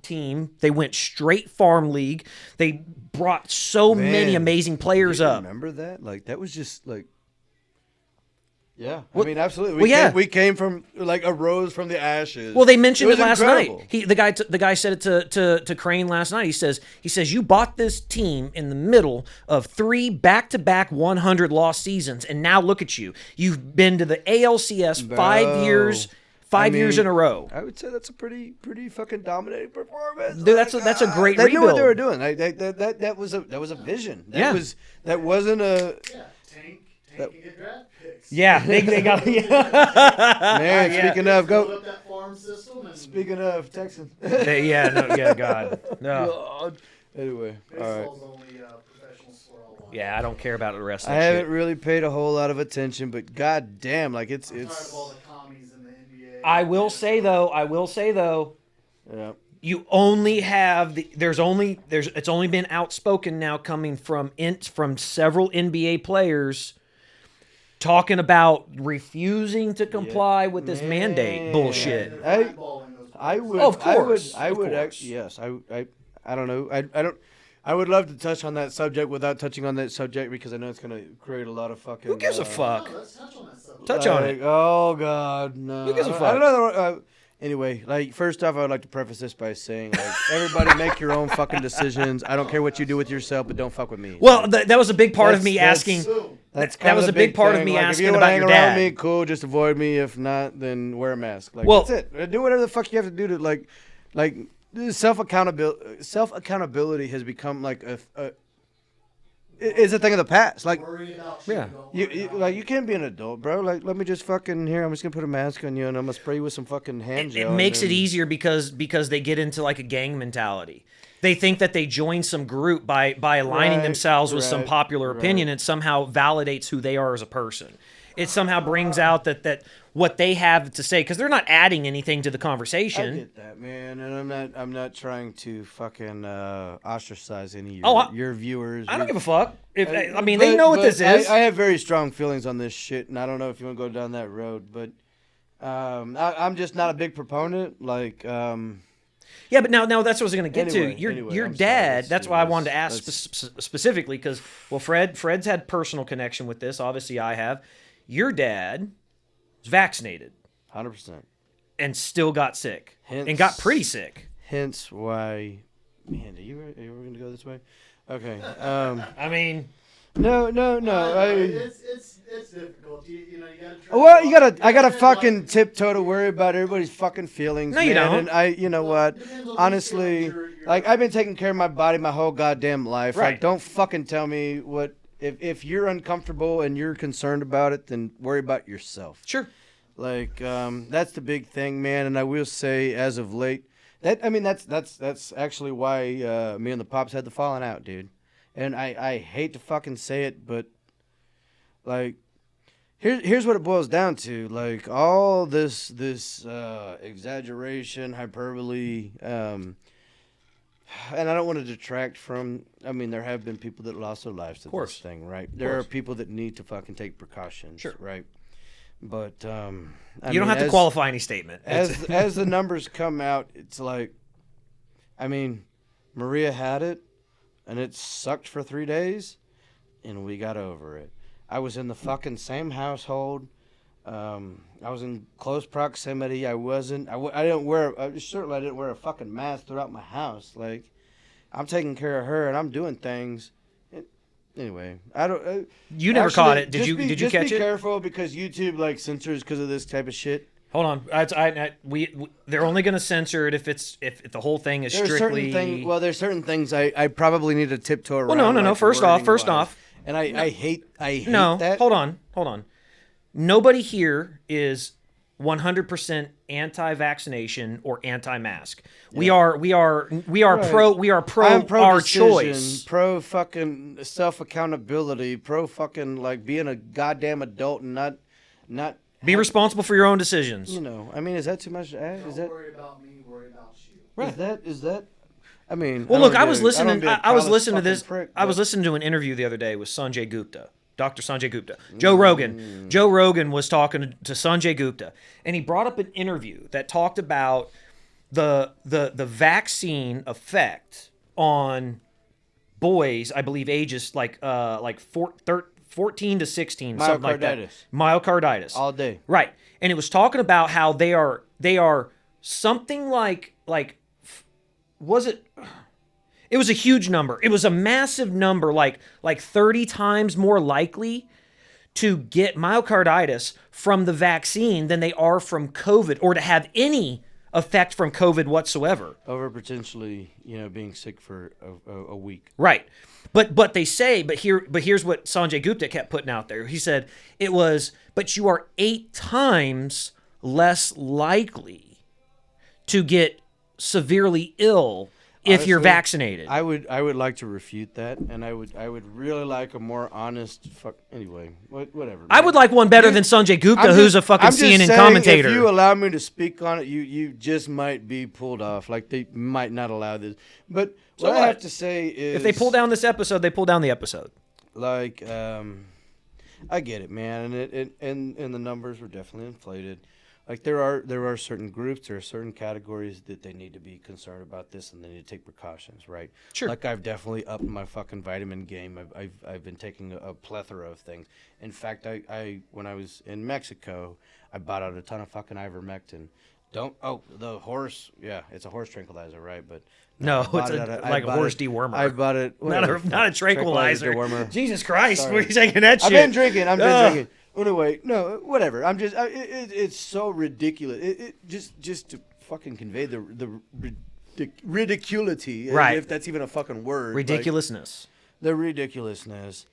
team. They went straight farm league. They brought so many amazing players up. Remember that? Like, that was just like... Yeah, Well- I mean, absolutely. We came from like a rose from the ashes. Well, they mentioned it was last incredible. night. The guy said it to Crane last night. He says you bought this team in the middle of 3 back-to-back 100 loss seasons, and now look at you. You've been to the ALCS 5 years. 5 years in a row. I would say that's a pretty fucking dominating performance. Dude, that's a great They rebuild. knew what they were doing. That was a vision. That wasn't a Tank and get draft picks. Yeah, they got. man. Speaking of, Build go. up that farm system and Speaking of Texans. God. No. God. Anyway, all right. baseball's only professional sport all along. Yeah, I don't care about the rest of I that haven't shit. really paid a whole lot of attention, but god damn, like I'm tired of all it's. the commies in the NBA. I will say though, Yeah. you only have it's only been outspoken now coming from several NBA players talking about refusing to comply with this mandate bullshit. They're blackballing those I would. Oh, of course, I of would. course. Yes. I don't know. I don't. I would love to touch on that subject without touching on that subject because I know it's gonna create a lot of fucking. Who gives a fuck? No, let's touch on that subject. Touch on it. Oh God, no. Who gives a I fuck? don't know. Anyway, like first off, I would like to preface this by saying, like, everybody make your own fucking decisions. I don't care what you do with yourself, but don't fuck with me. Well, that was a big part of me That's- asking. Boom. That's that was kinda a the big part of thing. me Like, asking if you wanna about hang your around dad. me, cool. Just avoid me. If not, then wear a mask. Like, Well- that's it. Do whatever the fuck you have to do to like self accountability has become like it's a thing of the past. Like Worry about Yeah. you can't be an adult, bro. Like let me just fucking here. I'm just gonna put a mask on you and I'm gonna spray you with some fucking hand It gel. and makes it then- easier because they get into like a gang mentality. They think that they join some group by aligning Right, themselves with some right, popular opinion, and somehow validates who they are as a person. It somehow brings out that what they have to say, because they're not adding anything to the I conversation. get that, man, and I'm not trying to fucking ostracize any of Oh, your viewers. I don't give a fuck. They But- know what this but is. I have very strong feelings on this shit, and I don't know if you want to go down that road, but I'm just not a big proponent. Like, Yeah, but now that's what I was going to get Anyway, to. Your I'm sorry. dad. That's why I wanted to Let's- ask specifically because Fred's had personal connection with this. Obviously, I have. Your dad was vaccinated 100%. and still got sick Hence- and got pretty sick. Hence why, man, are you going to go this way? Okay. I mean, No. It's difficult. You know, you gotta try. Well, I gotta fucking tiptoe to worry about everybody's fucking feelings. No, you man. don't. And you know what? Depends on Honestly, your like I've been taking care of my body my whole goddamn life. Right. Like, don't fucking tell me what. If you're uncomfortable and you're concerned about it, then worry about yourself. Sure. Like, that's the big thing, man. And I will say, as of late, that's actually why me and the Pops had the falling out, dude. And I hate to fucking say it, but like, here's what it boils down to. Like, all this exaggeration, hyperbole, and I don't want to detract from. I mean, there have been people that lost their lives to this thing, right? There are people that need to fucking take precautions, Sure. right? But You don't have to qualify any statement. as the numbers come out, it's like, I mean, Maria had it, and it sucked for 3 days, and we got over it. I was in the fucking same household. I was in close proximity. I didn't wear a fucking mask throughout my house. Like, I'm taking care of her, and I'm doing things. Anyway, I don't. You never caught it. Did you catch Be it? careful because YouTube like censors because of this type of shit. Hold on. They're only going to censor it if the whole thing is strictly. There's certain things I probably need to tiptoe around. Well, no. Like, First off. And I hate No, that. hold on. Nobody here is 100% anti-vaccination or anti-mask. Yeah. We are Right. pro I'm pro our decision, choice. pro fucking self accountability, pro fucking like being a goddamn adult and not Be responsible for your own decisions. You know, I mean, is that too much to ask? Don't worry about me, worry about you. Right. Is that? I mean, Well, look, I was listening to this. Prick, I was listening to an interview the other day with Sanjay Gupta, Dr. Sanjay Gupta. Joe Rogan. Joe Rogan was talking to Sanjay Gupta, and he brought up an interview that talked about the vaccine effect on boys, I believe ages like 14 to 16, something like that. Myocarditis. all day. Right. And it was talking about how they are something like was it was a huge number. It was a massive number, like 30 times more likely to get myocarditis from the vaccine than they are from COVID, or to have any effect from COVID whatsoever. Over potentially, being sick for a week. Right. But they say, here's what Sanjay Gupta kept putting out there. He said but you are 8 times less likely to get severely ill if you're Honestly, vaccinated. I would like to refute that, and I would really like a more honest anyway, whatever. I would like one better than Sanjay Gupta, who's a fucking I'm just CNN saying, commentator. If you allow me to speak on it, you just might be pulled off. Like, they might not allow this. But So what I what? have to say is, If they pull down this episode, they pull down the episode. like, I get it, man, and the numbers were definitely inflated. Like, there are certain groups, there are certain categories that they need to be concerned about this, and they need to take precautions, right? Sure. Like, I've definitely upped my fucking vitamin game. I've been taking a plethora of things. In fact, I when I was in Mexico, I bought out a ton of fucking ivermectin. The horse, yeah, it's a horse tranquilizer, right? But No, I bought it's it at like a horse it- dewormer. I bought it. not a tranquilizer. Dewormer. Jesus Christ, Sorry. what are you taking that shit? I've been drinking. Ugh. Drinking. Anyway, no, whatever. I'm just. It's so ridiculous. It just to fucking convey the ridiculity, Right. if that's even a fucking word. Ridiculousness. Like, the ridiculousness.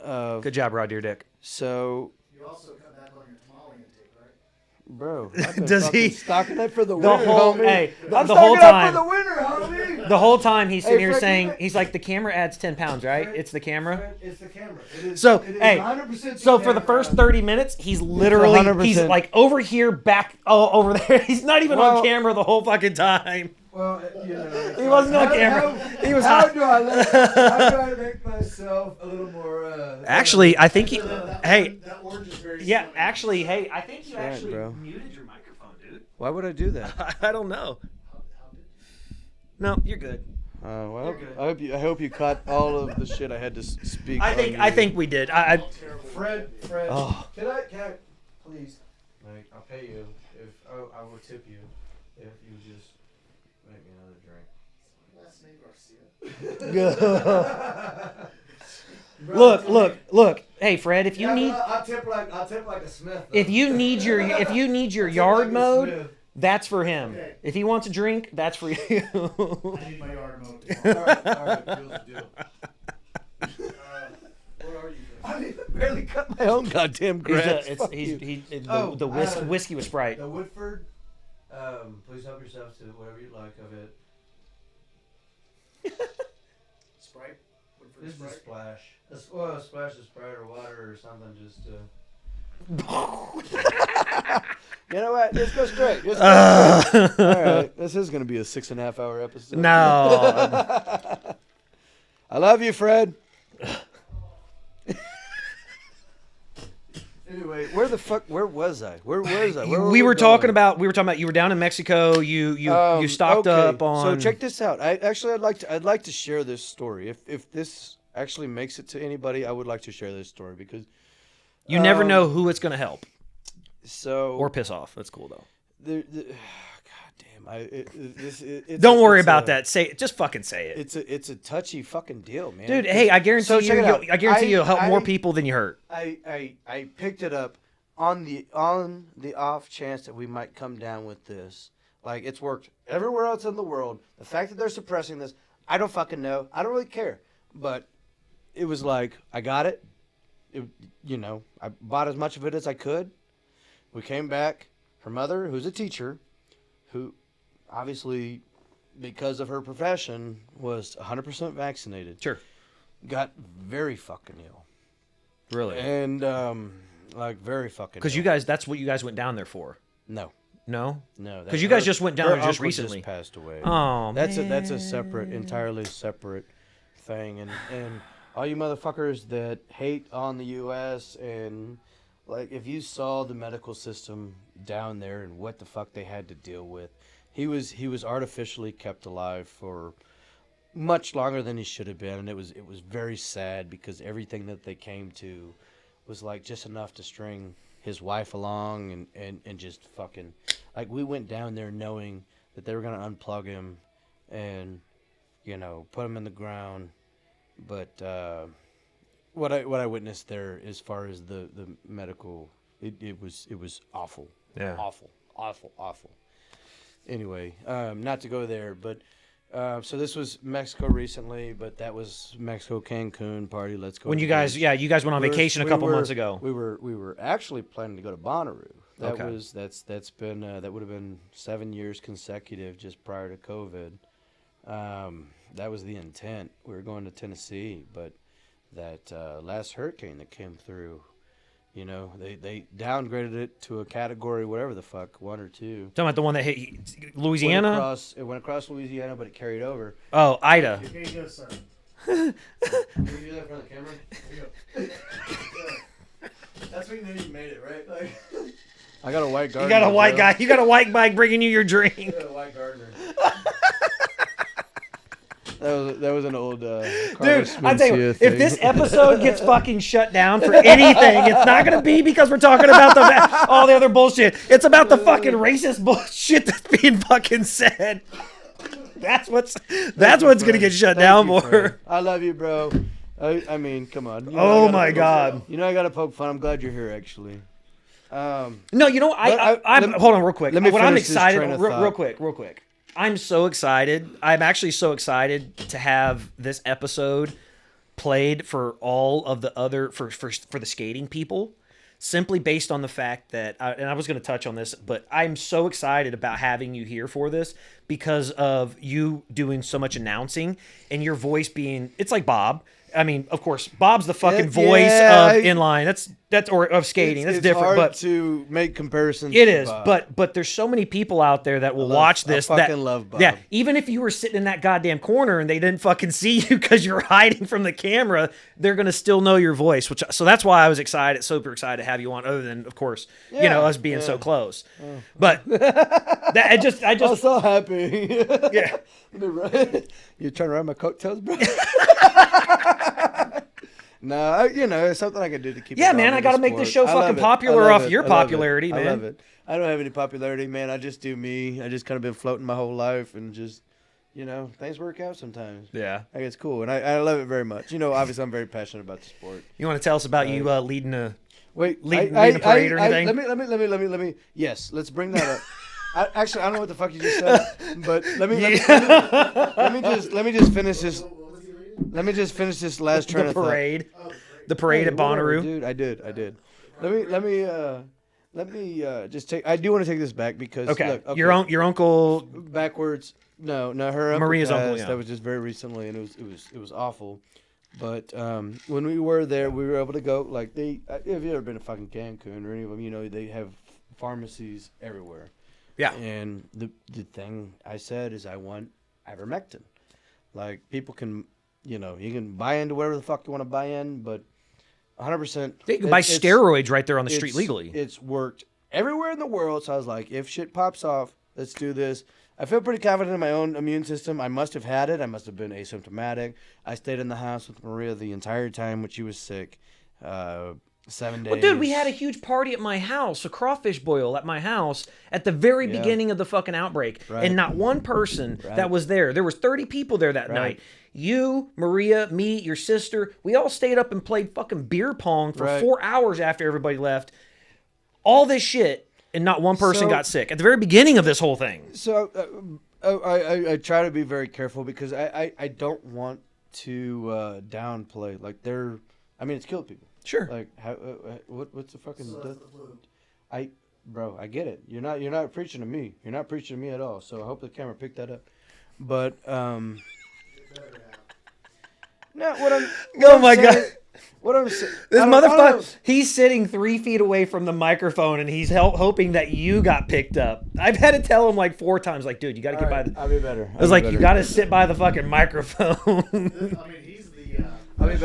Good job, Rod Deer Dick. So, You also cut back on your tamale intake, right? bro, I've been Does fucking he- stocking up for the The winter, whole homie. hey, I'm the stocking whole up time. for the winter, homie. The whole time he's sitting Hey, here Fred, saying, you- he's like, the camera adds 10 pounds, right? Fred, It's the camera. It's the camera. It is, So, it is hey, 100% so for the camera. first 30 minutes, he's literally, 100%. he's like over here, back, over there. He's not even on Well- camera the whole fucking time. Well, it's He wasn't on how- camera. how- He was how hot. do I make myself a little more? Actually, I think he, That orange is very yeah, sweet. actually, hey, I think you Right, actually bro. muted your microphone, dude. Why would I do that? I don't know. No, you're good. Well, You're good. I hope you caught all of the shit I had to speak. I think we did. Fred, Oh. can I, please? Like, I'll pay you I will tip you if you just make me another drink. Last name Garcia. Look. Hey, Fred, if you need, I'll tip like a Smith. Though. if you need your yard like a mode, Smith. that's for him. Okay. If he wants a drink, that's for you. I need my yard mode tomorrow. All right, deal. What are you? I mean, I barely cut my own goddamn grass. The Oh, whiskey with Sprite. The Woodford. Please help yourself to whatever you like of it. Sprite? Woodford This is a Sprite? splash. A splash of Sprite or water or something. Just. You know what? Let's go straight. All right. This is going to be a 6.5 hour episode. No. I love you, Fred. Anyway, where was I? We were talking about you were down in Mexico. You stocked up on. So check this out. I'd like to share this story. If this actually makes it to anybody, I would like to share this story because you never know who it's going to help so or piss off. That's cool though. God damn! Don't worry about that. Say it. Just fucking say it. It's a touchy fucking deal, man. Dude, hey, I guarantee So check it out. you'll help more people than you hurt. I picked it up on the off chance that we might come down with this. Like, it's worked everywhere else in the world. The fact that they're suppressing this, I don't fucking know. I don't really care. But it was like, I got it. I bought as much of it as I could. We came back. Her mother, who's a teacher, who obviously, because of her profession, was 100% vaccinated. Sure. Got very fucking ill. Really? And, very fucking Because ill. you guys, that's what you guys went down there for. No. No? No. Because you guys just went down there just uncle recently. Just passed away. Oh, That's man. a separate, entirely separate thing. And all you motherfuckers that hate on the U.S. and, like, if you saw the medical system down there and what the fuck they had to deal with, he was artificially kept alive for much longer than he should have been, and it was very sad because everything that they came to was like just enough to string his wife along and just fucking, like, we went down there knowing that they were gonna unplug him and put him in the ground, but what I witnessed there as far as the medical, it was awful. Yeah. Awful. Anyway, not to go there, but so this was Mexico recently, but that was Mexico Cancun party. Let's go. When you guys went on vacation a couple months ago. We were actually planning to go to Bonnaroo. That Okay. that's been that would have been 7 years consecutive just prior to COVID. That was the intent. We were going to Tennessee, but that last hurricane that came through, they downgraded it to a category, whatever the fuck, 1 or 2. Talking about the one that hit Louisiana? It went across Louisiana, but it carried over. Oh, Ida. Here you go, sir. Can you do that in front of the camera? Here you go. That's when you know you made it, right? Like, I got a white gardener. You got a white guy. You got a white guy bringing you your drink. I got a white gardener. That was an old Dude, I tell you, if this episode gets fucking shut down for anything, it's not going to be because we're talking about all the other bullshit. It's about the fucking racist bullshit that's being fucking said. That's what's going to get shut down for. Fred. I love you, bro. I mean, come on. Oh my God. I got to poke fun. I'm glad you're here, actually. No, I'm hold on real quick. Let me what I'm finish this excited train of real thought. quick. I'm so excited. I'm actually so excited to have this episode played for all of the other for the skating people, simply based on the fact that and I was going to touch on this, but I'm so excited about having you here for this because of you doing so much announcing and your voice being, it's like Bob. I mean, of course, Bob's the fucking voice of inline. That's or of skating. That's different. Hard but to make comparisons. it to is. Bob. But there's so many people out there that will watch this. I fucking love Bob. Yeah, even if you were sitting in that goddamn corner and they didn't fucking see you because you're hiding from the camera, they're gonna still know your voice. So that's why I was super excited to have you on. Other than, of course, us being so close. But I just I'm so happy. yeah. You're trying to ride my coattails, bro. No, it's something I can do to keep. Yeah, man, I got to make this show fucking popular off your popularity, man. I love it. I don't have any popularity, man. I just do me. I just kind of been floating my whole life and just, You know, things work out sometimes. Yeah. Like, it's cool, and I love it very much. You know, obviously, I'm very passionate about the sport. You want to tell us about you leading a leading a parade or anything? Let me. Yes, let's bring that up. Actually, I don't know what the fuck you just said, but let me just finish this. Let me just finish this last train of thought. The parade at Bonnaroo. Dude, I did. Let me just take. I do want to take this back because look, your uncle backwards. No, her uncle Maria's passed. uncle. Yeah. That was just very recently, and it was awful. But when we were there, we were able to go. Like have you ever been to fucking Cancun or any of them? You know, they have pharmacies everywhere. Yeah. And the thing I said is I want ivermectin. Like people can, you can buy into whatever the fuck you want to buy in, but 100%. They can buy steroids right there on the street legally. It's worked everywhere in the world. So I was like, if shit pops off, let's do this. I feel pretty confident in my own immune system. I must have had it. I must have been asymptomatic. I stayed in the house with Maria the entire time when she was sick. 7 days. Well, dude, we had a huge party at my house, a crawfish boil at my house at the very beginning of the fucking outbreak. Right. And not one person that was there. There was 30 people there that night. You, Maria, me, your sister, we all stayed up and played fucking beer pong for 4 hours after everybody left. All this shit, and not one person got sick at the very beginning of this whole thing. So I try to be very careful because I don't want to downplay. Like it's killed people. Sure. Like what's the fucking bro, I get it. You're not preaching to me. You're not preaching to me at all. So I hope the camera picked that up. But no, what I'm saying. This motherfucker, he's sitting 3 feet away from the microphone and he's hoping that you got picked up. I've had to tell him like 4 times, like, dude, you got to get by the. I'll be better. I was like, you got to sit by the fucking microphone. I'll be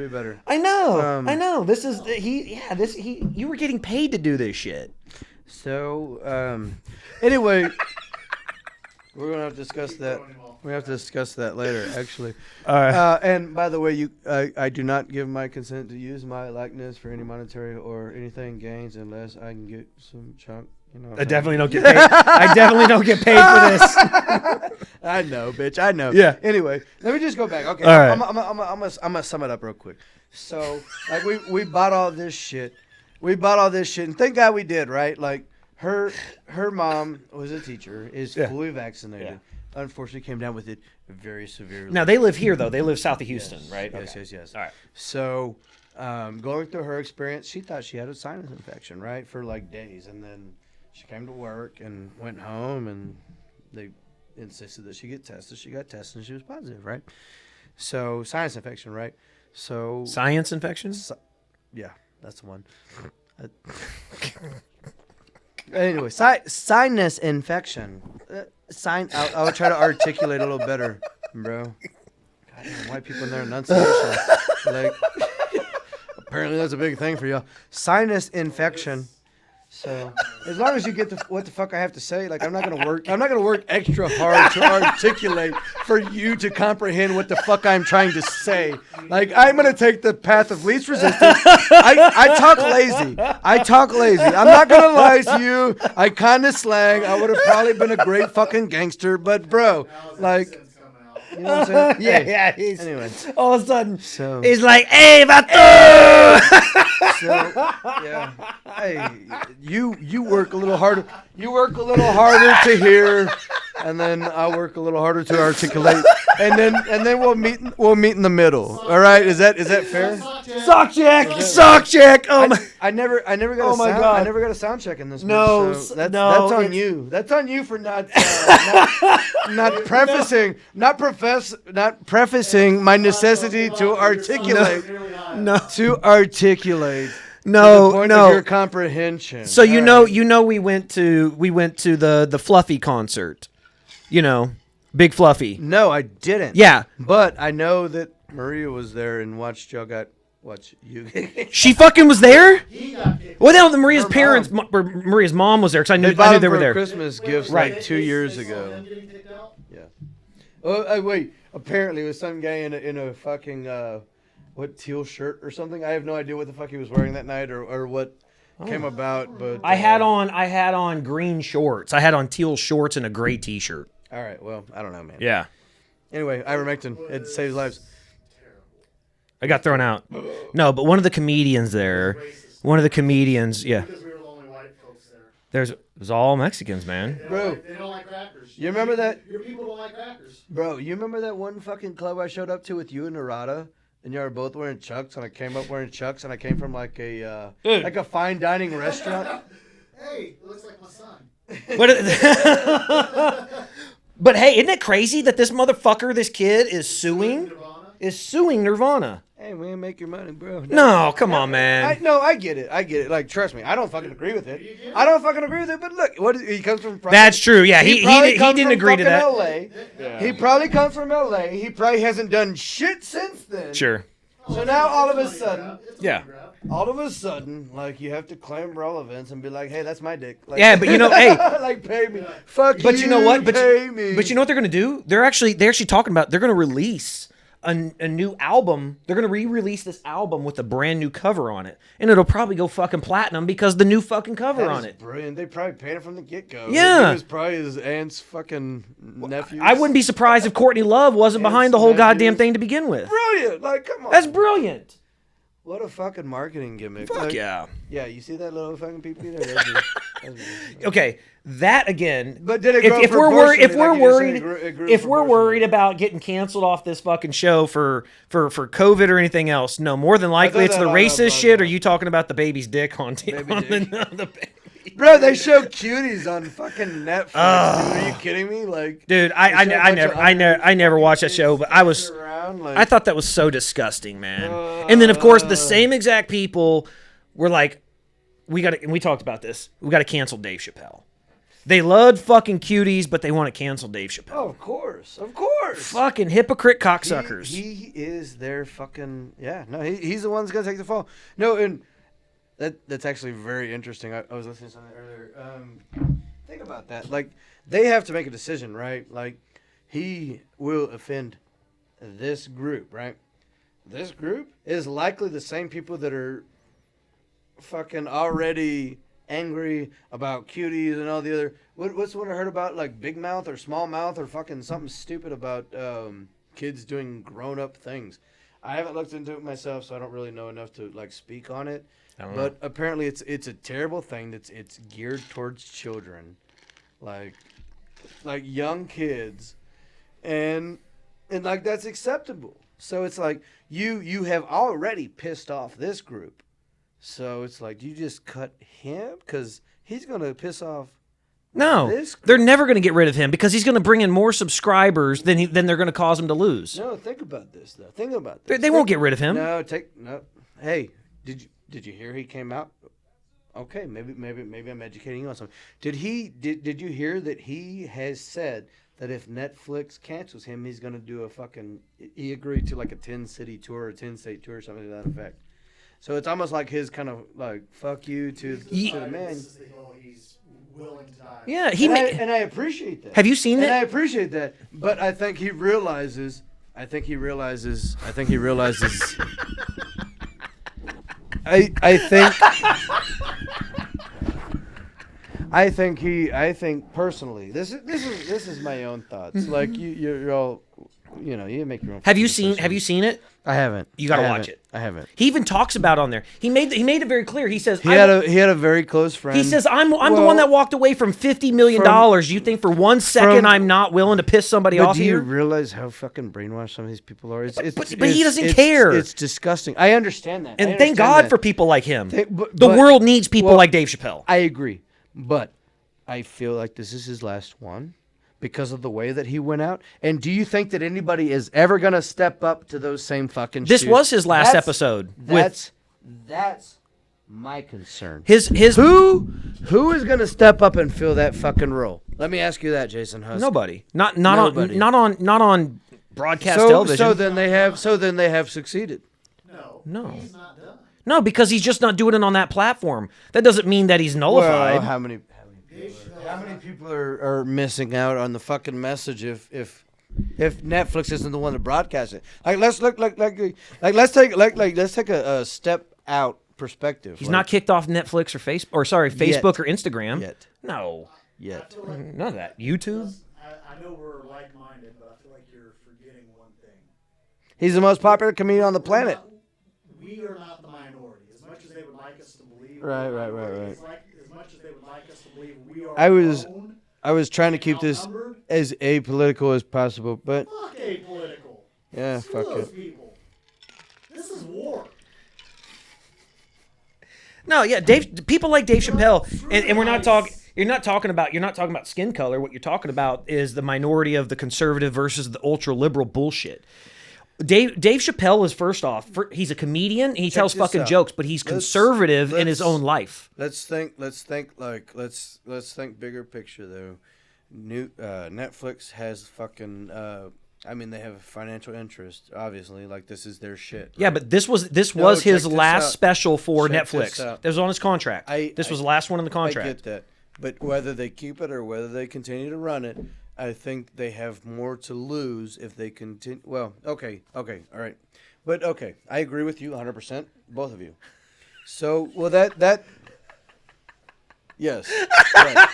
better. I know. This is you were getting paid to do this shit. So, anyway, we're gonna have to discuss that. We have to discuss that later, actually. All right. And by the way, I do not give my consent to use my likeness for any monetary or anything gains unless I can get some chunk. I definitely don't get paid. I definitely don't get paid for this. I know, bitch. I know. Yeah. Anyway, let me just go back. Okay. All right. I'm gonna sum it up real quick. So, like, we bought all this shit. And thank God we did, right? Like, her mom was a teacher, is fully vaccinated. Yeah. Unfortunately, came down with it very severely. Now, they live here, though. They live south of Houston, right? Yes. All right. So, going through her experience, she thought she had a sinus infection, right, for, like, days. And then she came to work and went home, and they insisted that she get tested. She got tested, and she was positive, right? So, sinus infection, right? So science infection? Yeah, that's the one. Anyway, sinus infection. I'll try to articulate a little better, bro. Goddamn, white people and their enunciation. Like, apparently that's a big thing for y'all. Sinus infection. So as long as you get what the fuck I have to say, like I'm not gonna work extra hard to articulate for you to comprehend what the fuck I'm trying to say. Like I'm gonna take the path of least resistance. I talk lazy. I'm not gonna lie to you. I kinda slang. I would have probably been a great fucking gangster, but bro, like. You know what I'm saying? Yeah. Anyway, all of a sudden, he's like, "Hey, vato!" Yeah. Hey, you work a little harder. You work a little harder to hear, and then I work a little harder to articulate, and then we'll meet in the middle. All right? Is that fair? Sock check. Oh my! I never got. Oh my God! I never got a sound check in this. No, so that's on you. That's on you for not prefacing my necessity to articulate. No. To articulate. No, to the point of your comprehension. So we went to the Fluffy concert. Big Fluffy. No, I didn't. Yeah, but I know that Maria was there and watched you. She fucking was there? Well, no, Maria's parents, Maria's mom was there because I knew they were there. Christmas gifts like 2 years ago. Yeah. Oh, wait. Apparently, it was some guy in a fucking teal shirt or something. I have no idea what the fuck he was wearing that night or what came about. But I had on green shorts. I had on teal shorts and a gray T-shirt. All right. Well, I don't know, man. Yeah. Anyway, ivermectin. It saves lives. I got thrown out. No, but one of the comedians there, yeah. Because we were the only white folks there. It was all Mexicans, man. Bro. They don't like crackers. You remember that? Your people don't like crackers. Bro, you remember that one fucking club I showed up to with you and Narada? And you were both wearing Chucks, and I came up wearing Chucks, and I came from like a fine dining restaurant. Hey, it looks like my son. But hey, isn't it crazy that this motherfucker, this kid, is suing Nirvana? Hey, man, make your money, bro. No, come on, man. I get it. Like, trust me, I don't fucking agree with it. But look, he comes from. That's true. Yeah, he didn't agree to that. LA. Yeah. He probably comes from LA. He probably hasn't done shit since then. Sure. So now all of a sudden, like you have to claim relevance and be like, "Hey, that's my dick." Like, yeah, but hey, like pay me. Fuck but you know what? Pay me. But you know what they're gonna do? They're actually talking about. They're gonna release a new album. They're gonna re-release this album with a brand new cover on it, and it'll probably go fucking platinum because the new fucking cover on it. Brilliant. They probably paid it from the get-go. Yeah, it was probably his aunt's fucking nephew. I wouldn't be surprised if Courtney Love wasn't behind the whole goddamn thing to begin with. Brilliant. Like, come on. That's brilliant. What a fucking marketing gimmick. Fuck like, yeah. Yeah, you see that little fucking PP there? Okay, that again. But did it if we're worried about getting canceled off this fucking show for COVID or anything else, no, more than likely it's the racist shit. Or you talking about the baby's dick on the baby? Bro, they show cuties on fucking Netflix. Dude, are you kidding me? Like, dude, I never watched that show, but I thought that was so disgusting, man. And then of course the same exact people were like, we talked about this. We got to cancel Dave Chappelle. They loved fucking cuties, but they want to cancel Dave Chappelle. Oh, of course. Fucking hypocrite cocksuckers. He is their fucking no. He's the one that's gonna take the fall. No, and that's actually very interesting. I was listening to something earlier. Think about that. Like, they have to make a decision, right? Like, he will offend this group, right? This group is likely the same people that are fucking already angry about cuties and all the other. What's the one I heard about? Like big mouth or small mouth or fucking something stupid about kids doing grown up things. I haven't looked into it myself, so I don't really know enough to like speak on it. But apparently, it's a terrible thing. It's geared towards children, like young kids, and like that's acceptable. So it's like you have already pissed off this group. So it's like, you just cut him because he's going to piss off. No, they're never going to get rid of him because he's going to bring in more subscribers than they're going to cause him to lose. No, think about this though. They won't get rid of him. No. Hey, did you hear he came out? Okay, maybe I'm educating you on something. Did you hear that he has said that if Netflix cancels him, he's going to do he agreed to like a 10-city tour or 10-state tour or something to that effect. So it's almost like his kind of like fuck you to the man. He's willing to die. Yeah, and I appreciate that. Have you seen it? I appreciate that, but I think he realizes. I think he realizes. I think personally. This is my own thoughts. Like you're all. You make your own. Have you seen it? I haven't. You got to watch it. I haven't. He even talks about on there. He made it very clear. He says he had a very close friend. He says I'm the one that walked away from $50 million. Do you think for 1 second I'm not willing to piss somebody off here? Do you realize how fucking brainwashed some of these people are? But he doesn't care. It's disgusting. I understand that. And thank God for people like him. The world needs people like Dave Chappelle. I agree, but I feel like this is his last one. Because of the way that he went out? And do you think that anybody is ever going to step up to those same fucking This shoes? was his last episode. That's my concern. His Who is going to step up and fill that fucking role? Let me ask you that, Jason Husk. Nobody. Not on broadcast television. So then they have succeeded. No. He's not done. No, because he's just not doing it on that platform. That doesn't mean that he's nullified. Well, how many people are missing out on the fucking message if Netflix isn't the one to broadcast it? Like let's take a step out perspective. He's not kicked off Netflix or Facebook or Instagram. Yet. No. Yet. None of that. YouTube. I I know we're like-minded, but I feel like you're forgetting one thing. He's the most popular comedian on the planet. We are not the minority. As much as they would like us to believe. Right. As much as they would like us to believe, we are I was trying to keep this as apolitical as possible, but fuck apolitical. yeah, Screw fuck those it. people. This is war. No, yeah, people like Dave Chappelle, and we're not talking. You're not talking about skin color. What you're talking about is the minority of the conservative versus the ultra liberal bullshit. Dave Chappelle is first off, he's a comedian. And he tells fucking jokes, but he's conservative in his own life. Let's think bigger picture though. Netflix has fucking. They have a financial interest, obviously. Like, this is their shit. Right? Yeah, but this was his last special for Netflix. That was on his contract. This was the last one in the contract. I get that. But whether they keep it or whether they continue to run it, I think they have more to lose if they continue. Well, okay, all right. But, okay, I agree with you 100%, both of you. So, well, that yes. Right.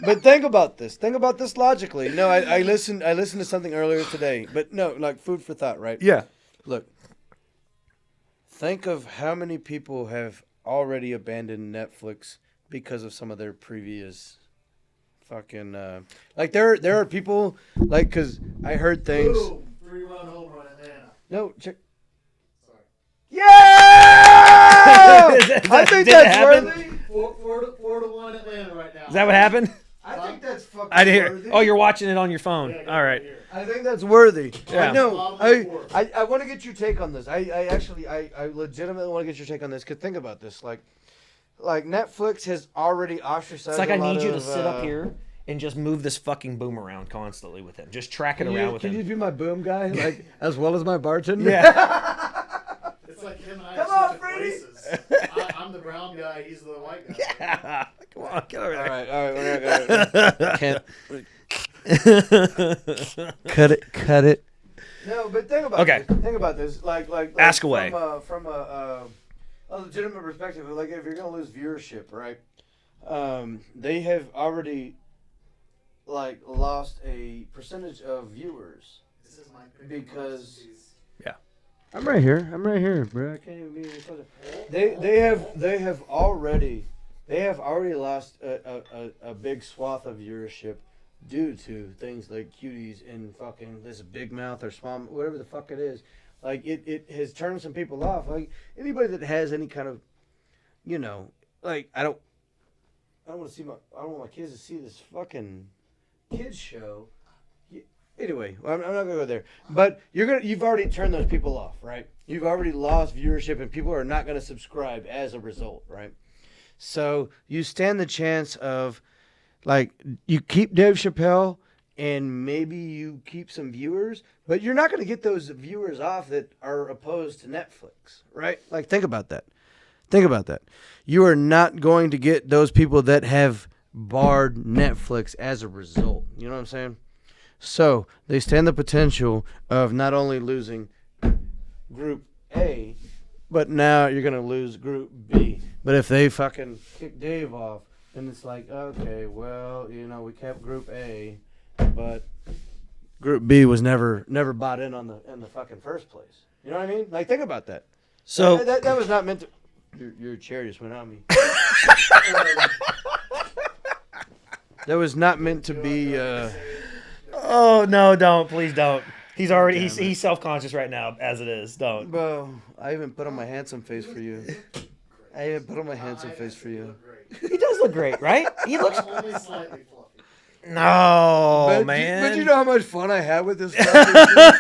But think about this. Think about this logically. No, I listened to something earlier today. But no, like food for thought, right? Yeah. Look. Think of how many people have already abandoned Netflix because of some of their previous fucking like there are people like cuz I heard things. Boom. 3-run home run Atlanta. No, check. Sorry. Yeah! I think that's worthy. 4-1 Atlanta right now. Is that what happened? I think that's fucking I didn't hear. worthy. Oh, you're watching it on your phone. Yeah, All right. I think that's worthy. Yeah. No, I want to get your take on this. I legitimately want to get your take on this. Cause think about this, like Netflix has already ostracized. It's like I need you to of, sit up here and just move this fucking boom around constantly with him. Just track it around with him. Can you be my boom guy, like as well as my bartender? Yeah. It's like him and I Come are on, switching Freddie. places. I'm the brown guy. He's the white guy. Yeah. Come on, get over there. All right. Can't. Cut it. No, but think about Okay. this. Think about this. Like Ask away. From a legitimate perspective, like if you're gonna lose viewership, right? They have already like lost a percentage of viewers This is my pick. because. Yeah. I'm right here, bro. I can't even be any closer. They have already lost a big swath of viewership due to things like cuties and fucking this big mouth or small, whatever the fuck it is. Like it has turned some people off. Like anybody that has any kind of, like I don't want my kids to see this fucking kids show. Anyway, I'm not gonna go there. But you've already turned those people off, right? You've already lost viewership, and people are not gonna subscribe as a result, right? So you stand the chance of, like, you keep Dave Chappelle, and maybe you keep some viewers, but you're not gonna get those viewers off that are opposed to Netflix, right? Like, think about that. You are not going to get those people that have barred Netflix as a result. You know what I'm saying? So they stand the potential of not only losing Group A, but now you're going to lose Group B. But if they fucking kick Dave off, then it's like, okay, well, we kept Group A, but Group B was never bought in in the fucking first place. You know what I mean? Like, think about that. So that was not meant to. Your chair just went on me. That was not meant to be. Oh no! Don't, please don't. He's already he's self-conscious right now as it is. Don't. Bro, I even put on my handsome face for you. He does look great, right? He looks. Only slightly fluffy. No, man. But you know how much fun I had with this fucking shit? Like,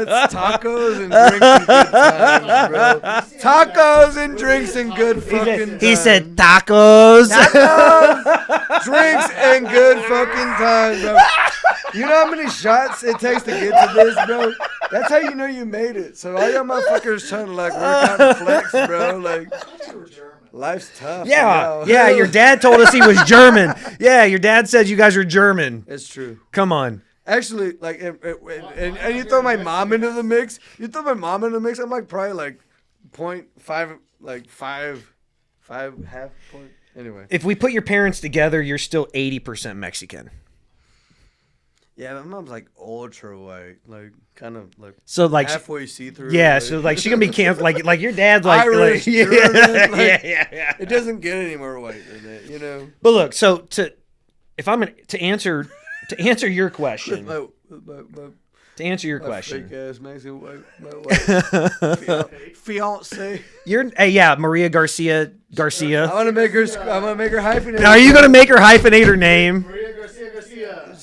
that's tacos and drinks and good times, bro. Tacos and drinks and good fucking times. He said tacos. Drinks and good fucking times, bro. You know how many shots it takes to get to this, bro? That's how you know you made it. So all y'all motherfuckers trying to like work out and flex, bro. Like, life's tough. Yeah, yeah. Your dad told us he was German. Yeah, your dad said you guys are German. It's true. Come on. Actually, like, and you throw my mom into the mix. I'm like probably like 0.5, like five half point. Anyway, If we put your parents together, you're still 80% Mexican. Yeah, my mom's like ultra white, like kind of like So like, halfway see through. yeah, so like she gonna be canceled. Like your dad's like, Irish, yeah, German, like, yeah. It doesn't get any more white than that, you know. But look, so to answer your question, My to answer your question, fake ass Mexican white fiance. yeah, Maria Garcia-Garcia. I'm gonna make her hyphenate. Are you gonna make her hyphenate her name? Maria Garcia-Garcia.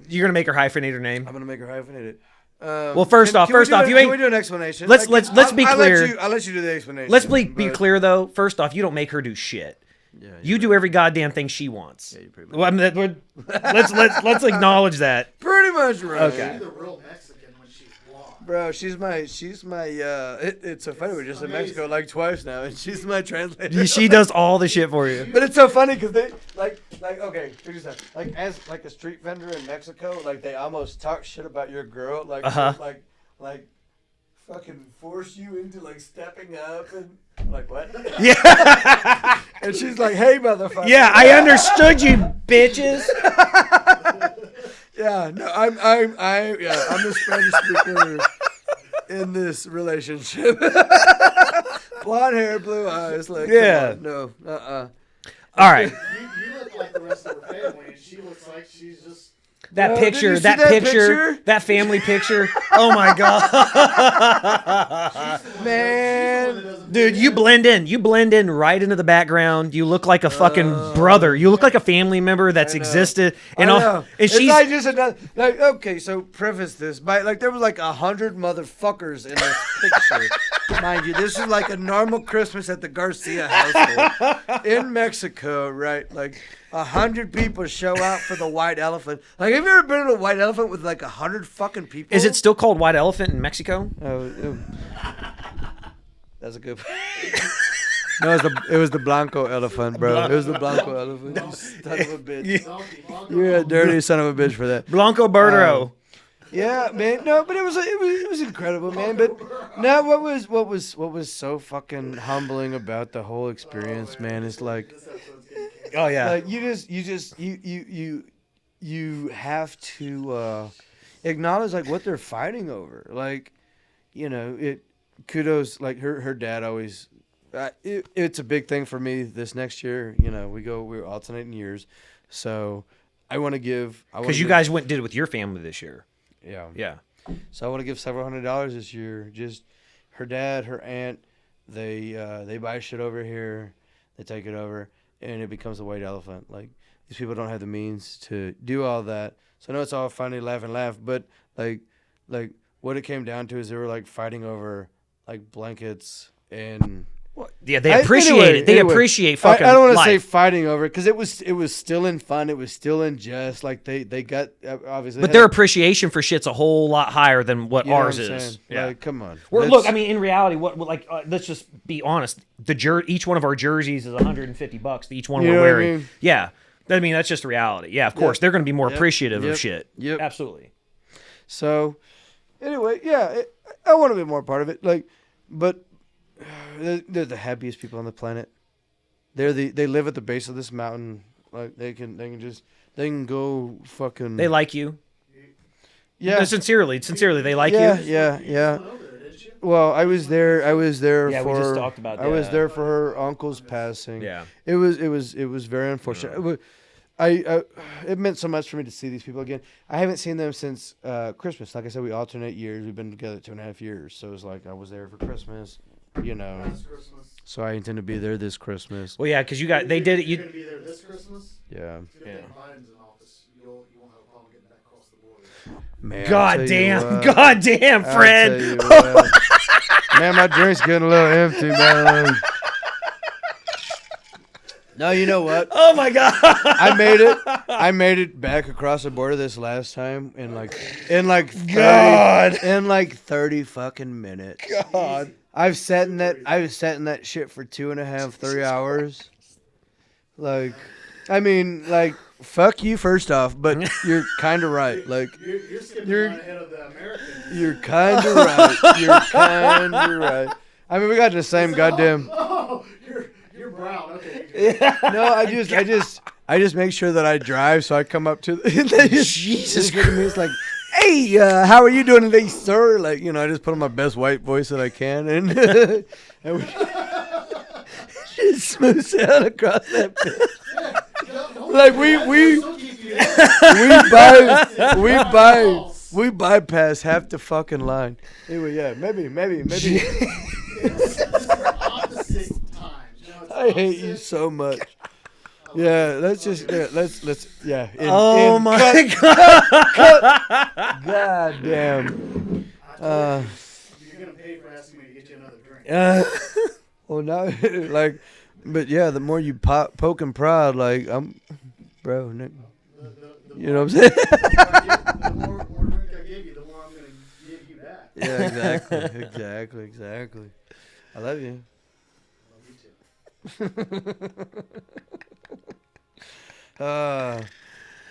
You're gonna make her hyphenate her name. I'm gonna make her hyphenate it. Well, first off, you can ain't. we do an explanation? Let's be clear. I'll let you do the explanation. Let's be clear though. First off, you don't make her do shit. Yeah, You do every goddamn thing she wants. Yeah, you pretty much. Well, I mean, let's acknowledge that. Pretty much right. Okay. She's the real Mexican when she's blonde. Bro, she's my it's so funny. We're just in Mexico like twice now, and she's my translator. She does all the shit for you. But it's so funny because they like okay, check this out. Like as like a street vendor in Mexico, like they almost talk shit about your girl, like like fucking force you into like stepping up and like what? Yeah. And she's like, hey motherfucker. Yeah, I understood you, bitches. Yeah, no, I'm the Spanish speaker in this relationship. Blonde hair, blue eyes, like Yeah. no, All right. You look like the rest of her family, and she looks like she's just. That Oh, picture, did you see that that picture, picture? that family picture. Oh my god, man. dude, you blend in. You blend in right into the background. You look like a fucking brother. You look like a family member that's existed. And I all. know. And It's she's not just another, like okay. So preface this by like there was like 100 motherfuckers in this picture, mind you. This is like a normal Christmas at the Garcia household in Mexico, right? Like 100 people show out for the white elephant. Like, have you ever been to a white elephant with like 100 fucking people? Is it still called white elephant in Mexico? That's a good. No, it was the Blanco elephant, bro. It was the Blanco elephant. You son of a bitch. You're a dirty son of a bitch for that. Blanco Burro. Yeah, man. No, but it was incredible, man. But now, what was so fucking humbling about the whole experience, man, is like, Oh yeah. like you have to acknowledge like what they're fighting over. Like, you know, kudos. Like her dad always. It's a big thing for me this next year. You know, we're alternating years, so I want to give. Because you guys did it with your family this year. Yeah. Yeah. So I want to give several $100s this year. Just her dad, her aunt, they buy shit over here, they take it over, and it becomes a white elephant. Like these people don't have the means to do all that. So I know it's all funny, laugh, but like what it came down to is they were like fighting over like blankets and. Well, yeah, they appreciate it. They appreciate fucking. I don't want to life. say fighting over it because it was still in fun. It was still in jest. Like they got obviously. But their appreciation for shit's a whole lot higher than what ours what I'm is. saying? Yeah. Like, come on. Look, I mean, in reality, what like let's just be honest. Each one of our jerseys is $150. Each one You we're know what I wearing. mean? Yeah, I mean that's just reality. Yeah, of course they're going to be more appreciative of shit. Yep. Absolutely. So, anyway, yeah, I want to be more part of it. Like, but they're the happiest people on the planet. They live at the base of this mountain. Like they can go fucking. They like you. Yeah. No, sincerely, they like Yeah, you. yeah. Well, I was there Yeah, for. we just talked about I was that. there for her uncle's passing. Yeah. It was very unfortunate. It meant so much for me to see these people again. I haven't seen them since Christmas. Like I said, we alternate years. We've been together 2.5 years. So it was like I was there for Christmas, you know. So I intend to be there this Christmas. Well, yeah, because they did it. You're gonna be there this Christmas. Yeah. If Biden's in office, you won't have a problem getting back across the border. Man, God damn, I'll Fred. tell you what. Man, my drink's getting a little empty, man. No, you know what? Oh my God. I made it back across the border this last time in like 30 fucking minutes. God. I was sat in that shit for 2.5, 3 hours. Like, I mean, like, fuck you first off, but you're kind of right. Like, You're skipping right ahead of the Americans. you're kind of right. You're kind of right. I mean, we got the same goddamn. Oh, you're brown. Okay. No, I I just make sure that I drive, so I come up to and they just Jesus look at me. It's like, hey, how are you doing today, sir? Like, you know, I just put on my best white voice that I can, and, and we just smooth sail across that bitch. Like we bypass half the fucking line. Anyway, yeah, maybe. Opposite times. You know, it's I hate you opposite. so much. Yeah, let's my God. God damn. You're gonna pay for asking me to get you another drink. Well, now, like, but yeah, the more you poke and prod, like, bro, Nick, you know what I'm saying? The more drink I give you, the more I'm gonna give you back. Yeah, exactly. I love you. Love you too.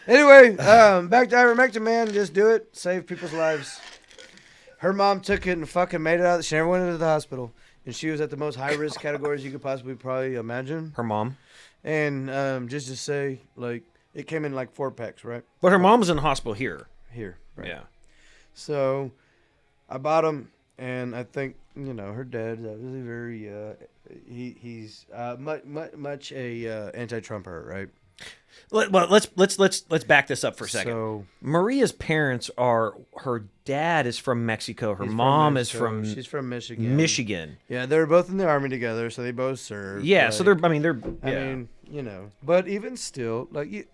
Anyway, back to ivermectin, man. Just do it. Save people's lives. Her mom took it and fucking made it out. She never went into the hospital. And she was at the most high-risk categories you could possibly probably imagine. Her mom. And just to say, like, it came in like 4 packs, right? But her mom was in the hospital here. Here. Right. Yeah. So I bought them, and I think, you know, her dad is obviously very, he's much a anti-Trumper, right? Well, let's back this up for a second. So Maria's parents are, her dad is from Mexico. Her he's mom Mexico. is She's from Michigan. Michigan. Yeah, they were both in the army together, so they both served. Yeah, like, so they're. I mean, they're. I Yeah. mean, you know, but even still, like,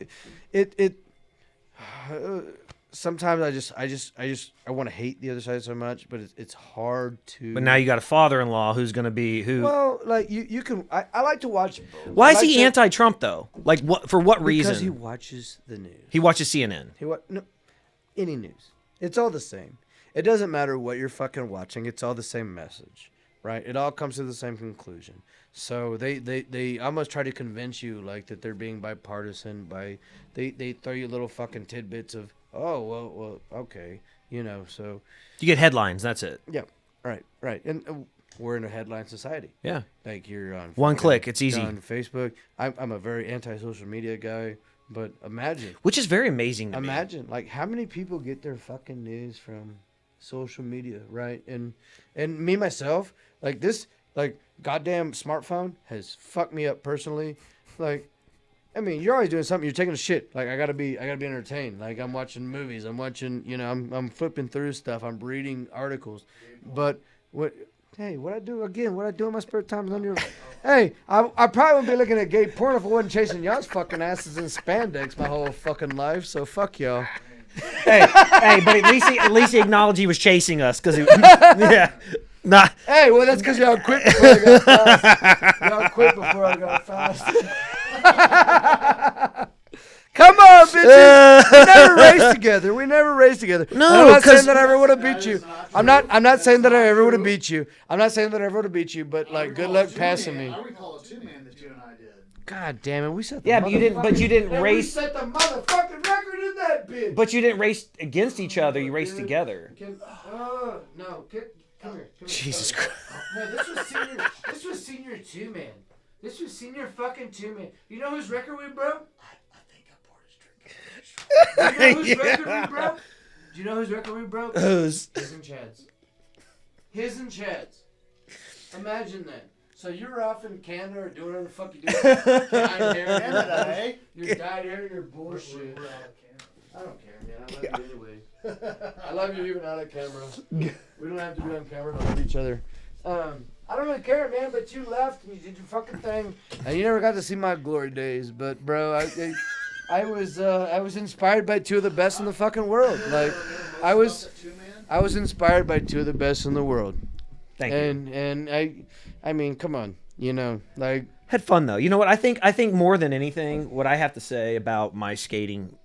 sometimes I want to hate the other side so much, but it's hard to. But now you got a father-in-law who's going to be who. Well, like you can. I like to watch. Both. Why I is like he to- anti-Trump though? Like what? For what reason? Because he watches the news. He watches CNN. No, any news. It's all the same. It doesn't matter what you're fucking watching. It's all the same message, right? It all comes to the same conclusion. So they almost try to convince you like that they're being bipartisan by they throw you little fucking tidbits of well okay, you know, so You get headlines. That's it. yeah, right, and we're in a headline society. Yeah. Like you're on One fucking- click, it's easy. on Facebook. I'm a very anti-social media guy, but imagine Which is very amazing to me. Imagine, like, how many people get their fucking news from social media, right? And me, myself, like, this, like, goddamn smartphone has fucked me up personally. Like, I mean, you're always doing something. You're taking a shit. Like, I gotta be entertained. Like, I'm watching movies. I'm watching, you know, I'm flipping through stuff. I'm reading articles. But what I do in my spare time is on your. Hey, I probably wouldn't be looking at gay porn if I wasn't chasing y'all's fucking asses in spandex my whole fucking life. So fuck y'all. hey, but at least he acknowledged he was chasing us because yeah, not. Hey, well that's because y'all quit before I got fast. Y'all quit before I got fast. Come on, bitches. We never raced together. No, I'm not saying 'cause- that I ever would have beat you. I'm not saying that I ever would have beat you. I'm not saying that I ever would have beat you, but like good luck passing me. I recall a 2-man that you and I did. God damn it, we set the Yeah, but you didn't and we race. set the motherfucking record in that bitch. But you didn't race against each other. You raced together. No, come here. Jesus Christ. No, this was senior 2-man. This was senior fucking 2-man. You know whose record we broke? I think I poured his drink. Do you know whose record we broke? Do you know whose record we broke? Whose? His and Chad's. His and Chad's. Imagine that. So you're off in Canada or doing whatever the fuck you do. Dyed hair. Canada, eh? You're dyed hair and you're bullshit. We're out of I don't care, man. I love you anyway. I love you even out of camera. We don't have to be on camera to love each other. I don't really care, man, but you left and you did your fucking thing. And you never got to see my glory days. But, bro, I was inspired by 2 of the best in the fucking world. Like, I was inspired by 2 of the best in the world. Thank you. And I mean, come on, you know, like. Had fun though. You know what? I think more than anything, what I have to say about my skating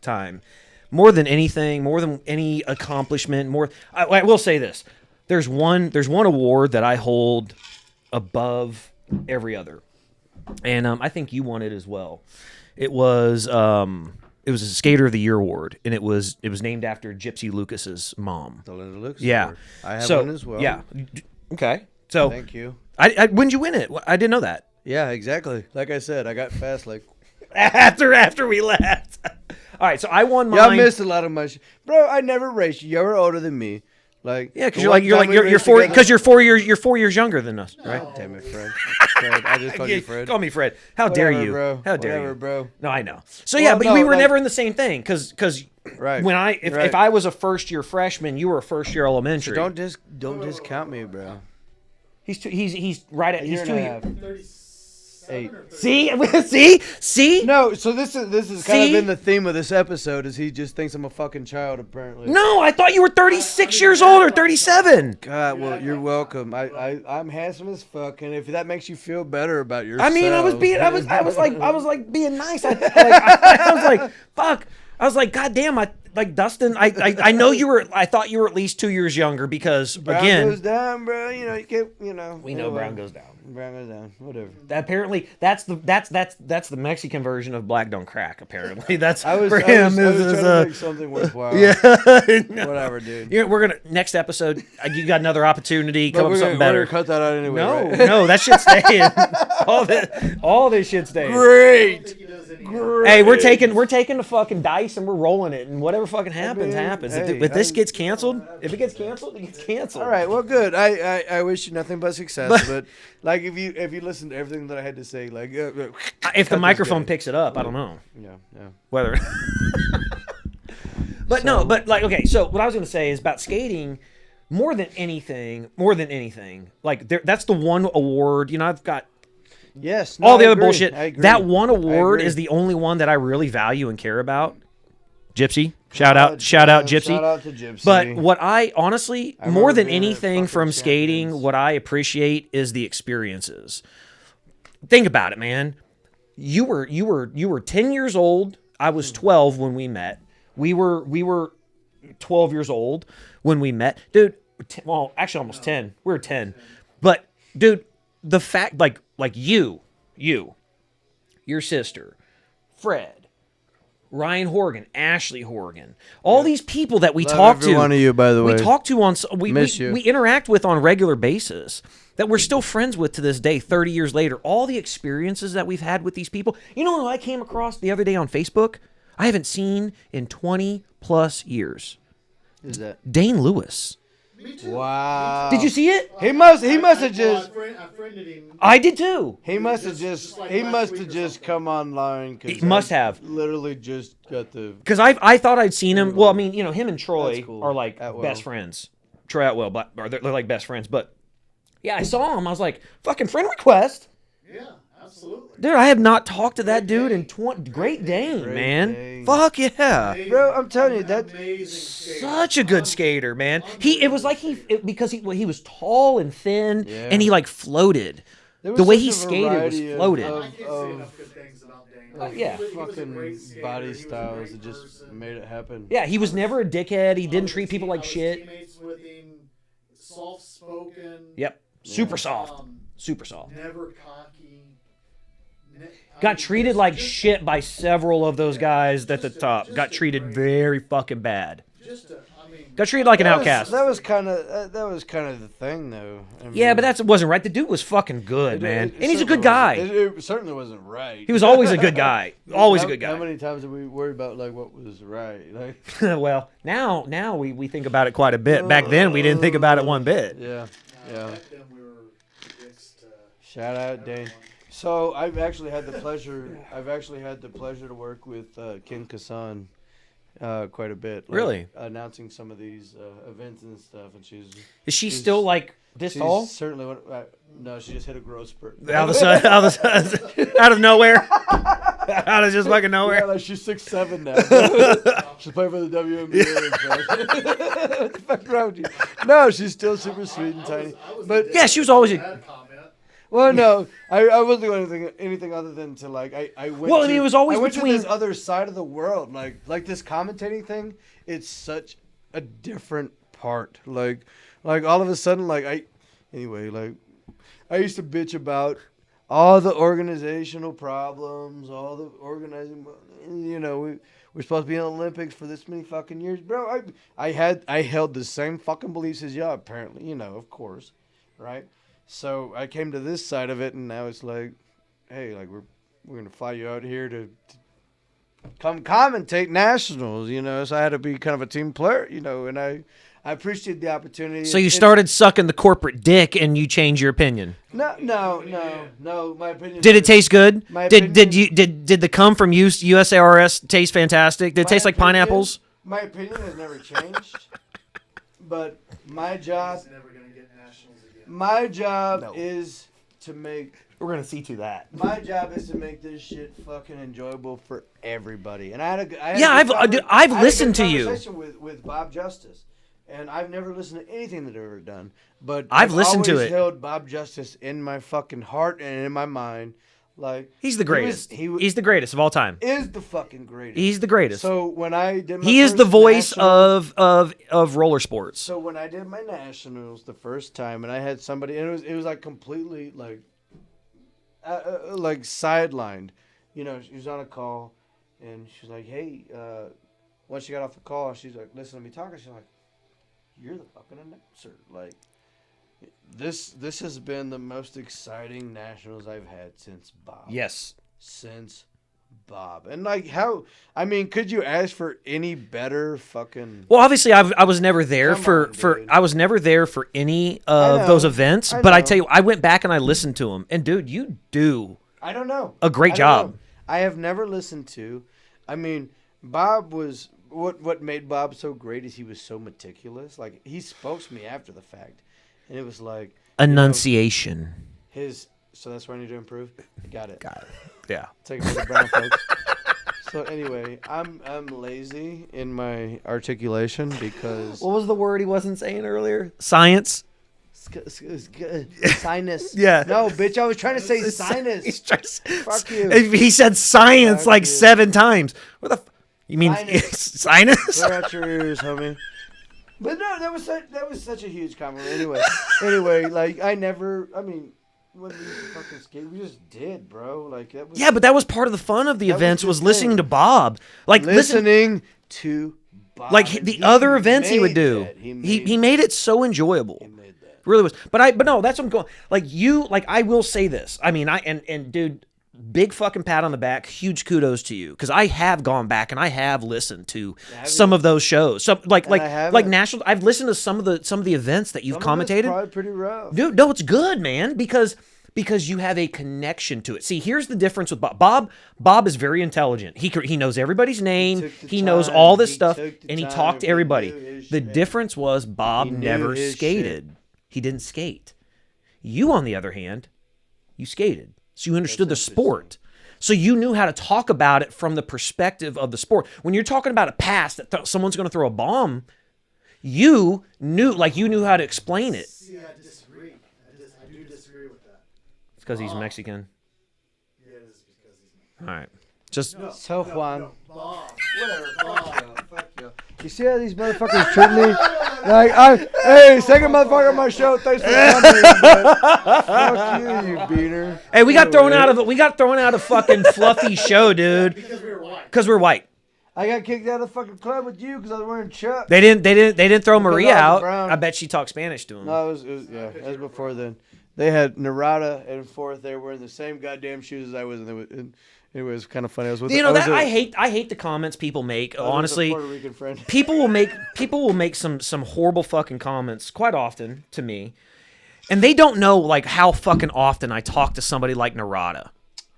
time, more than anything, more than any accomplishment, I will say this: there's one award that I hold above every other, and I think you won it as well. It was a Skater of the Year award, and it was named after Gypsy Lucas's mom. The Linda Lucas Yeah, Award. I have one as well. Yeah. Okay. So Thank you. when did you win it? I didn't know that. Yeah, exactly. Like I said, I got fast like after we left. All right, so I won mine. Y'all missed a lot of my shit. Bro, I never raced you. You were older than me. Like, yeah, because you're 4 years younger than us, right? God damn it, Fred. Fred. I just called you Fred. Call me Fred. How dare you, bro? How dare Whatever, you, bro? No, I know. So yeah, but we were never in the same thing because right. when if I was a first year freshman, you were a first year elementary. So don't discount me, bro. He's right at he's 2 years. 8. See? No, so this is kind of been the theme of this episode is he just thinks I'm a fucking child apparently. No, I thought you were 36 years old or 37. God, well, you're welcome. I'm handsome as fuck, and if that makes you feel better about yourself. I mean, I was like being nice. I was like, fuck. I was like, God damn, Dustin, I know I thought you were at least 2 years younger because Brown again goes down, bro. You know, you can't, you know. We know Brown goes down. Brown goes down. Whatever. Apparently, that's the Mexican version of black don't crack. Apparently, that's I was for him. trying to make something worthwhile. Yeah, whatever, dude. We're gonna next episode. You got another opportunity. Come up with something We're better. gonna cut that out anyway. No, right? no, that shit's staying. all this shit's staying. Great. Hey, we're taking the fucking dice and we're rolling it, and whatever fucking happens, happens. If this gets canceled, it gets canceled. All right, well, good. I wish you nothing but success. But like, if you listen to everything that I had to say, like, if the microphone picks it up, I don't know. Yeah. Whether. But no, but like, okay. So what I was gonna say is about skating. More than anything, like that's the one award. You know, I've got. Yes. All the other bullshit. I agree. That one award is the only one that I really value and care about. Gypsy. Shout out Gypsy. Shout out to Gypsy. But what I honestly, more than anything from skating, champions. what I appreciate is the experiences. Think about it, man. You were 10 years old. I was 12 when we met. We were 12 years old when we met. Dude, well, actually almost 10. We were 10. But dude, the fact like you, your sister, Fred, Ryan Horgan, Ashley Horgan, all these people that we talk to. Every one of you, by the way. We talk to we interact with on a regular basis that we're still friends with to this day, 30 years later. All the experiences that we've had with these people. You know what I came across the other day on Facebook? I haven't seen in 20 plus years. Who's that? Dane Lewis. Me too. Wow. Did you see it? He must have just. I friended him. I did too. He must have just come online. He must have. Literally just got the. Because I thought I'd seen him. Well, I mean, you know, him and Troy cool. are like Atwell. best friends. Troy Atwell, they're like best friends. But yeah, I saw him. I was like, fucking friend request. Yeah, absolutely. Dude, I have not talked to that dude in 20. Great Dane, man. Dane. Fuck yeah. Bro, I'm telling you, that. Amazing skater. Such a good skater, man. It was like because he was tall and thin, Yeah. and he like floated. There was The way such he a skated was variety floated. I can't say enough good things about Dane. yeah. He was a Fucking great skater. body He was a styles great that just person. made it happen. Yeah, he was never a dickhead. He didn't treat people like I was shit. Teammates with him, soft spoken. Yep. Super soft. Um, Super soft. Never cocky. Got treated like shit by several of those guys at the top. Got treated very fucking bad. Got treated like an outcast. That was kind of the thing, though. I mean, Yeah, but that wasn't right. The dude was fucking good, man. And he's a good guy. It certainly wasn't right. He was always a good guy. Always a good How guy. many times did we worry about like what was right? Like, Well, now we think about it quite a bit. Back then, we didn't think about it one bit. yeah. Back then we were dicks to Shout out Dane. So I've actually had the pleasure to work with Kim Kassan quite a bit. Like, Really? announcing some of these events and stuff, and Is she still like this tall? Certainly. No, she just hit a growth spurt. Out of nowhere. Out of just fucking nowhere. Yeah, like she's 6'7" now. She's playing for the WNBA. What the fuck wrong with you? No, she's still super sweet and tiny. But Yeah, she was always a. that comment. well, no, I wasn't going anything other than to like I went. Well, I mean, it was always I went between- to this other side of the world, like this commentating thing. It's such a different part. Like all of a sudden, like I used to bitch about all the organizational problems, all the organizing. You know, we're supposed to be in the Olympics for this many fucking years, bro. I held the same fucking beliefs as y'all, apparently. You know, of course, right? So I came to this side of it, and now it's like, hey, like we're gonna fly you out here to come commentate nationals. So I had to be kind of a team player. And I appreciate the opportunity. So you started sucking the corporate dick and you changed your opinion. No. My opinion. Did it taste good? My Did opinion- the cum from USARS taste fantastic? Did it taste like pineapples? My opinion has never changed. But my job. He's never gonna get nationals again. My job No. is to make. We're gonna see to that. My job is to make this shit fucking enjoyable for everybody. And I had a Yeah, I've listened to you. Conversation with Bob Justice, and I've never listened to anything that they've ever done. But I've listened to always it. Held Bob Justice in my fucking heart and in my mind. Like He's the greatest. He He's the greatest of all time. is the fucking greatest. He's the greatest. So when I did my He is first the voice nationals- of roller sports. So when I did my nationals the first time, and I had somebody, and it was like completely like sidelined. She was on a call, and she was like, "Hey," once she got off the call, she's like, "Listen to me talking." She's like, "You're the fucking announcer." Like, this has been the most exciting nationals I've had since Bob. Yes. Since Bob. And like could you ask for any better fucking Well, obviously, I was never there Come for on, dude. I was never there for any of know. those events. I But I know. tell you, I went back and I listened to them, and dude, you do I don't know. a great I don't job. know. I have never listened to. Bob was what made Bob so great is he was so meticulous. Like he spoke to me after the fact, and it was like Enunciation. So that's where I need to improve. Got it. Yeah. Take it for the brown folks. So anyway, I'm lazy in my articulation because What was the word he wasn't saying earlier? Science. sinus. Yeah. No, bitch. I was trying to say sinus. He's trying to Fuck you. He said science Fuck like you. 7 times. What the? You mean Sinus. sinus? Clear out your ears, homie. But no, that was such a huge compliment. Anyway, like when we used to fucking skate, we just did, bro. Like that was Yeah, but that was part of the fun of the That was events the was listening thing. to Bob. Like listen, listening to Bob. like And the he other events he would made do. that. He made it so enjoyable. He made that. Really was. But no, that's what I'm going. Like I will say this. I mean, and dude, big fucking pat on the back. Huge kudos to you because I have gone back and I have listened to some of those shows. Some like national. I've listened to some of the events that you've Some of it's commentated. probably pretty rough. Dude, no, it's good, man, because you have a connection to it. See, here's the difference with Bob. Bob is very intelligent. He knows everybody's name. took the He knows time. all this He stuff, took the and he time. talked to He everybody. knew his The shit. difference was Bob He knew never his skated. He didn't skate. You, on the other hand, you skated. So you understood the sport. So you knew how to talk about it from the perspective of the sport. When you're talking about a pass that someone's going to throw a bomb, you knew how to explain it. See, I disagree. I do disagree with that. It's because he's Mexican. Yeah, it is because he's All right. Just no, So no, Juan. no, Bob. Whatever. Fuck you. You see how these motherfuckers treat me? Like, hey, second motherfucker on my show. Thanks for coming. But fuck you, you beaner. hey, we got thrown out of fucking fluffy show, dude, Because we were white. because we're white. I got kicked out of the fucking club with you because I was wearing Chuck. They didn't throw Maria I was out. brown. I bet she talked Spanish to him. No, it was that was before then. They had Narada and Fourth. They were wearing the same goddamn shoes as I was, and it was kind of funny. I was with I hate the comments people make. I was with a Honestly, Puerto Rican friend. people will make some horrible fucking comments quite often to me, and they don't know like how fucking often I talk to somebody like Narada.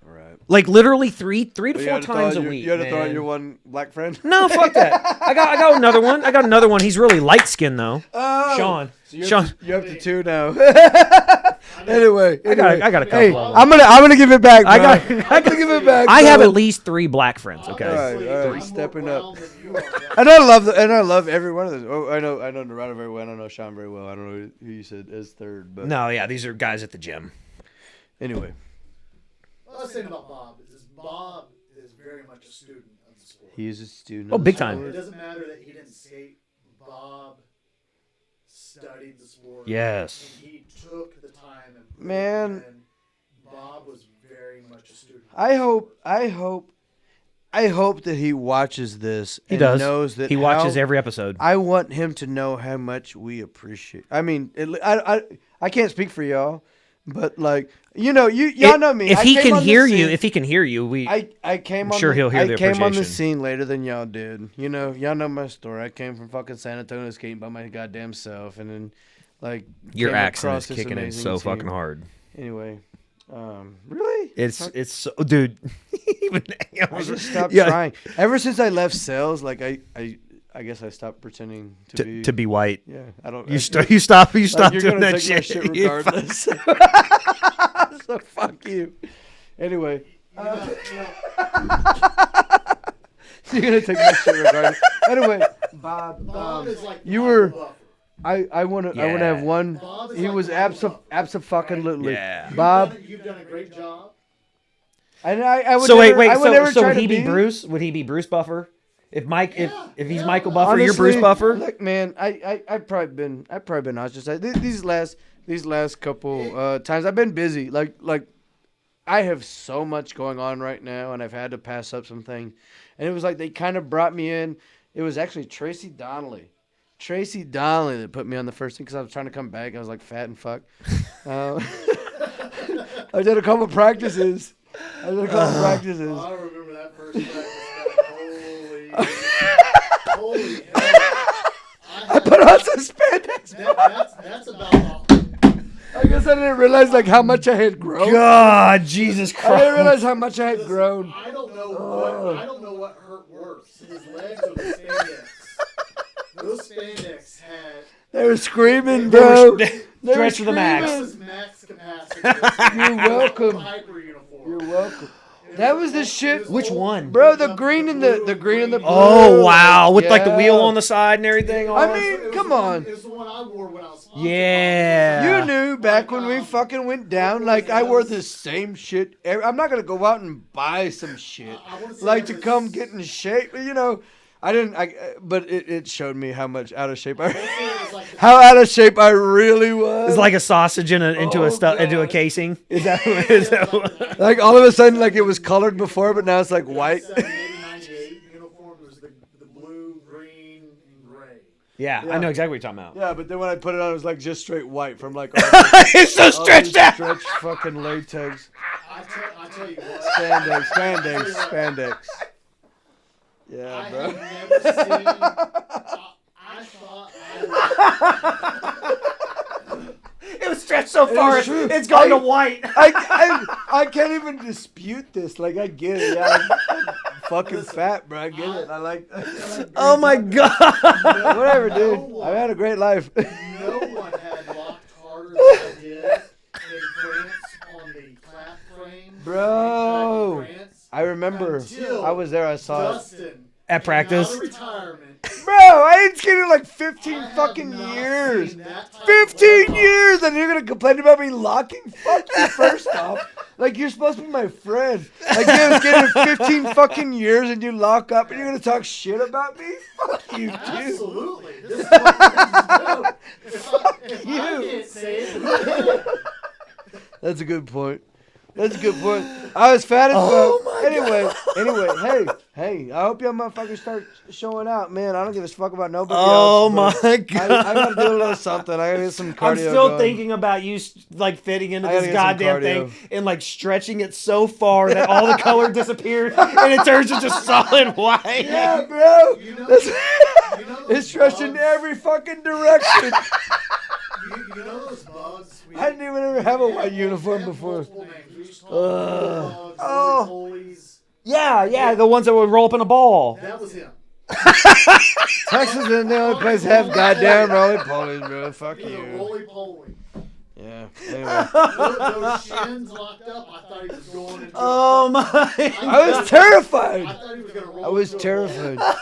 Right. Like literally three to 4 times a week. You had to throw out man. your one black friend. No, fuck that. I got another one. I got another one. He's really light skinned though. Oh, Sean. so you're Sean. Up to, you're up to 2 now. anyway, I got a couple. Hey, of them. I'm gonna give it back. Bro. I I'm gonna give it back. I have bro. at least 3 black friends. Okay. All right, Honestly, all right, I'm stepping more up. brown than you are, man. And I love every one of those. Oh, I know Narada very well. I don't know Sean very well. I don't know who you said is third, but No, yeah, these are guys at the gym. anyway, What I was saying about Bob is Bob is very much a student of the sport. he is a student. Oh, of the big sport. time. It doesn't matter that he didn't skate. Bob studied the sport. Yes. And he took the time and Man. And Bob was very much a student. I hope that he watches this. He and does. Knows that He watches how- every episode. I want him to know how much we appreciate. I mean, I can't speak for y'all, But like, y'all know me. If I he came can on the hear scene- you, if he can hear you, I came I'm on. sure he'll hear the I came on the appreciation. scene later than y'all did. Y'all know my story. I came from fucking San Antonio skating by my goddamn self, and then like your came accent across is this kicking in amazing so team. fucking hard. Anyway, really, It's so, dude. Even I just stopped trying. Ever since I left sales, like I guess I stopped pretending to be white. Yeah, I don't. You stop Like, doing you're gonna that take shit. my shit regardless. So fuck you. Anyway, you're gonna take my shit regardless. Anyway, Bob, is like you the were. buffer. I want to have one. Bob is He like was the buffer, abso-fucking-lutely. Yeah. Bob, You've done a great job. and I would So never, wait. I would never So try would to he be Bruce? Would he be Bruce Buffer? If Mike, if he's Michael Buffer, Honestly, you're Bruce Buffer. Look, man, I've probably been ostracized. These last couple times I've been busy. Like I have so much going on right now, and I've had to pass up some things. And it was like they kind of brought me in. It was actually Tracy Donnelly that put me on the first thing because I was trying to come back. I was like fat and fuck. I did a couple practices. I remember that first practice. Holy hell. I put on some spandex. That's about I guess I didn't realize like how much I had grown. God, Jesus Christ! I didn't realize how much I had grown. I don't know what hurt worse, his legs or the spandex. Those spandex had. They were screaming, bro. Stretch to the max. That was max capacity. You're welcome. Hyper uniform. You're welcome. That was the shit. Which one? Bro, the green and the blue. Oh wow, with like the Yeah. wheel on the side and everything. I mean, come on. It was the one I wore when I was Yeah. You knew back when we fucking went down, like I wore the same shit. I'm not gonna go out and buy some shit, like to come get in shape. I didn't. But it showed me how much out of shape how out of shape I really was. It's like a sausage into a casing. Is that what? Like all of a sudden, like it was colored before, but now it's like white. 98 uniform was the blue, green, and gray. Yeah, I know exactly what you're talking about. Yeah, but then when I put it on, it was like just straight white from like It's so stretched out. stretched fucking latex. I tell you what. Spandex. Yeah, I bro. have never seen. I thought It was stretched so far, true. it's gone to white. I can't even dispute this. Like I get it. Yeah, I'm fucking fat, bro. I get it. I like. Oh my God. Whatever, dude. I've had a great life. no one had locked harder than I did in France on the clap frame. Bro. In France, I remember. until I was there. I saw it. Dustin At practice. came out of retirement. Bro, I ain't skated in like 15 I have fucking not years. seen that type of 15 workout. years, and you're gonna complain about me locking? Fuck you, first off. Like, you're supposed to be my friend. Like, you haven't skated in 15 fucking years, and you lock up, and you're gonna talk shit about me? Fuck you, dude. Absolutely. This is what if you. I can't say it, who can? That's a good point. That's a good point. I was fat as fuck. Anyway, hey, I hope y'all motherfuckers start showing out, man. I don't give a fuck about nobody Oh else. my God. I gotta do a little something. I gotta get some cardio I'm still going. thinking about you like fitting into I gotta this get some goddamn cardio. thing and like stretching it so far that all the color disappears and it turns into solid white. Yeah, bro. You know It's stretched in every fucking direction. You know those bugs? I didn't even ever have a white uniform before. Yeah, the ones that would roll up in a ball. That was him. Texas isn't the only place to have goddamn roly-polies, bro. Fuck He was a you. roly-poly. Yeah. Anyway. Those shins locked up. I thought he was going into. Oh my! I was terrified. I thought he was gonna roll. I was into a ball. terrified.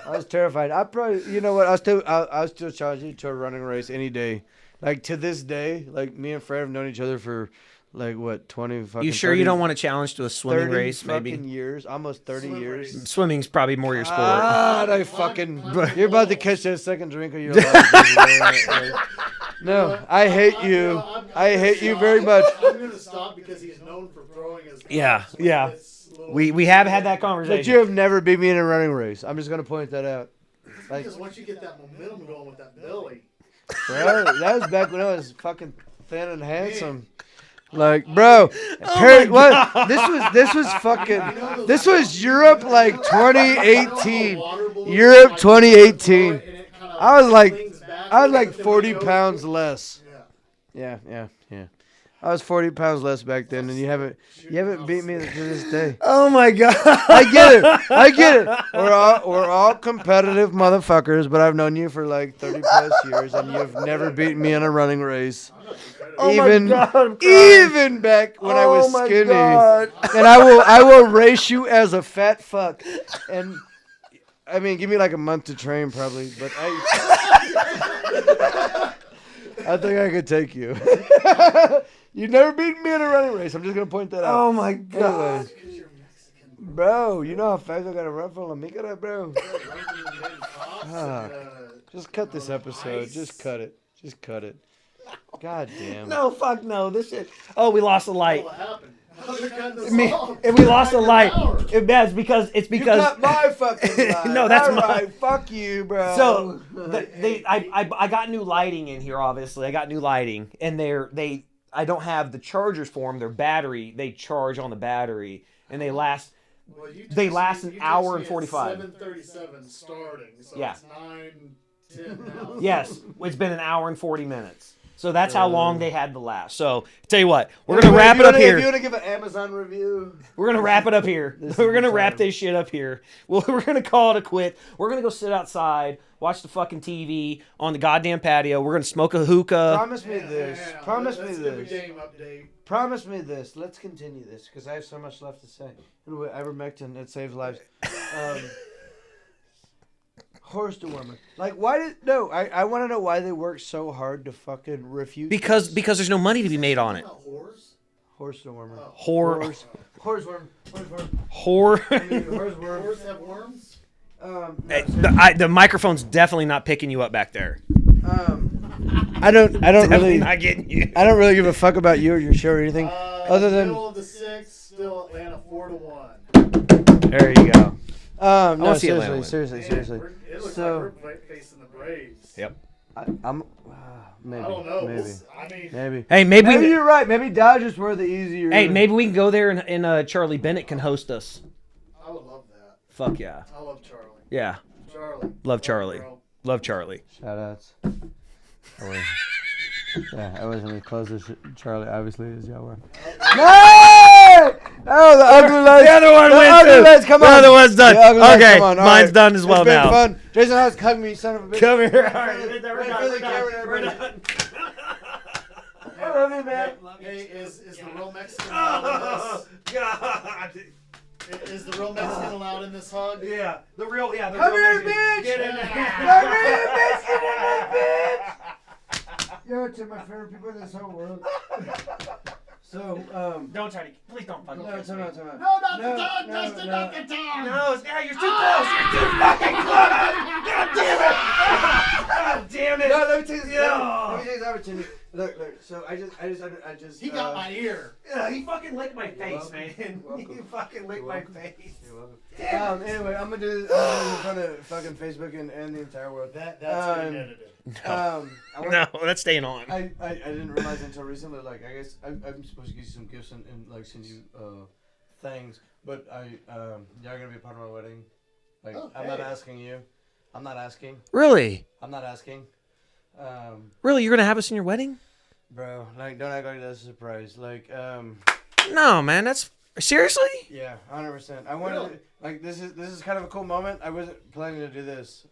I was terrified. I probably, you know what? I'll still challenge you to a running race any day. Like to this day, like me and Fred have known each other for like what 20 fucking. You sure 30, you don't want to challenge to a swimming 30 race? Maybe fucking years, almost 30 Swim years. race. swimming's probably more your sport. God, I fucking. You're about to catch that second drink of your life. No, I hate you. I hate you very much. I'm gonna stop because he's known for throwing his. Yeah, gloves. yeah. It's a little- We have had that But conversation. you have never beat me in a running race. I'm just gonna point that out. Like, Because once you get that momentum going with that belly, bro, that was back when I was fucking thin and handsome. Like, bro, what? This was fucking. This was Europe like 2018. Europe 2018. I was like 40 pounds less. Yeah. I was 40 pounds less back then, and you haven't beat me to this day. Oh my god! I get it. We're all competitive motherfuckers, but I've known you for like 30 plus years, and you've never beaten me in a running race. Even back when I was skinny. And I will race you as a fat fuck. And I mean, give me like a month to train probably, but I think I could take you. You've never beaten me in a running race. I'm just going to point that out. Oh, my God. Anyway. Bro, you know how fast I got to run for La Mica, bro? Just cut this episode. Just cut it. God damn. No, fuck no. This shit. Oh, we lost the light. What happened? If we lost the light, it's because You cut my fucking light. No, that's all my. right. Fuck you, bro. So I got new lighting in here. Obviously, I got new lighting, and I don't have the chargers for them. They're battery. They charge on the battery, and they last. Well, They last an hour and 45. 7:37 starting, so Yeah. it's 9:10 now. Yes, it's been an hour and 40 minutes. So that's how long they had to last. So tell you what, we're gonna wrap it up here. If you want to give an Amazon review, We're gonna wrap it up here. We're gonna wrap this shit up here. Well, we're gonna call it a quit. We're gonna go sit outside, watch the fucking TV on the goddamn patio. We're gonna smoke a hookah. promise me this. Promise me Let's give a this. game update. Promise me this. Let's continue this because I have so much left to say. Anyway, ivermectin, it saves lives. Horse dewormer. Like, why did I want to know why they work so hard to fucking refute. Because there's no money to be made on it. Horse dewormer. Horse worm. Horse. I mean, horse worm. Horse have worms? No, The microphone's definitely not picking you up back there. I don't Definitely really. not getting you. I don't really give a fuck about you or your show or anything, other than. Middle of the sixth, still Atlanta 4-1. There you go. No, wanna see Atlanta seriously. It looks So- like we're facing the Braves. Yep. I'm maybe. I don't know. Maybe. Maybe. Hey, maybe Maybe you're right. Maybe Dodgers were the easier. Hey, maybe we can go there and Charlie Bennett can host us. I would love that. Fuck yeah. I love Charlie. Yeah. Charlie. Love Charlie. Bro. Love Charlie. Shout outs. Yeah, I wasn't as close as Charlie, obviously, as y'all were. No! Oh, the ugly lights. The other one went too. Lights, come on. The other one's done. The ugly lights, Okay, come on. All mine's right. done as well It's been now. fun. Jason House, hug me, son of a bitch. Come here. All right, we're done. I love you, man. Hey, is the real Mexican allowed in this? God. Is the real Mexican allowed in this hug? Yeah. The real. Come here, bitch. Get in there. Come here, bitch. Get in there, bitch. You're two of my favorite people in this whole world. So, Don't try to. Please don't fucking. no, kiss me. No, not the tongue, Dustin, not the tongue. No, yeah, you're too close. You're too fucking close. God damn it. God damn it. No, let me take this. Yeah. Let me take this opportunity. Look. So I just. He got my ear. Yeah, he fucking licked my face, welcome. man. Welcome. He fucking licked You're my welcome. face. You're welcome. Anyway, I'm gonna do this in front of fucking Facebook and the entire world. That's Um, getting edited. No, that's staying on. I didn't realize until recently. Like, I guess I'm supposed to give you some gifts and like send you things, but y'all gonna be a part of my wedding. Like, I'm not asking you. I'm not asking. Really? I'm not asking. Really? You're gonna have us in your wedding? Bro, like, don't act like that's a surprise. Like, No, man. That's seriously. yeah, 100%. I wanted to, like, this is kind of a cool moment. I wasn't planning to do this,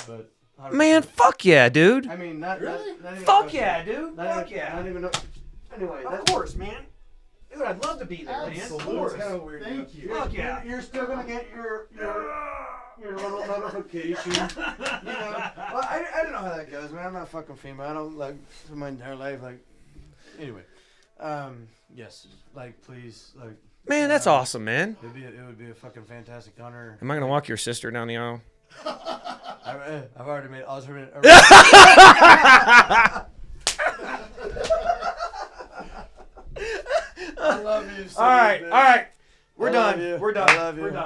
but 100%. Man, fuck yeah, dude. I mean, not Really? not even Fuck yeah, dude. Not Fuck even, yeah. Not even. Anyway, Of that's course, man. Dude, I'd love to be there, man. Of Absolutely. course. kind of weird. Thank you. Fuck yeah. You're still gonna get your little notification. You know. Well, I don't know how that goes, man. I'm not fucking female. I don't like for my entire life. Like, anyway. Yes. Like, please, like. Man, that's awesome, man. It would be a fucking fantastic honor. Am I gonna walk your sister down the aisle? I've already made alternate. I love you. So All right. much, All right. We're I love done. you. We're done. I love you. We're done.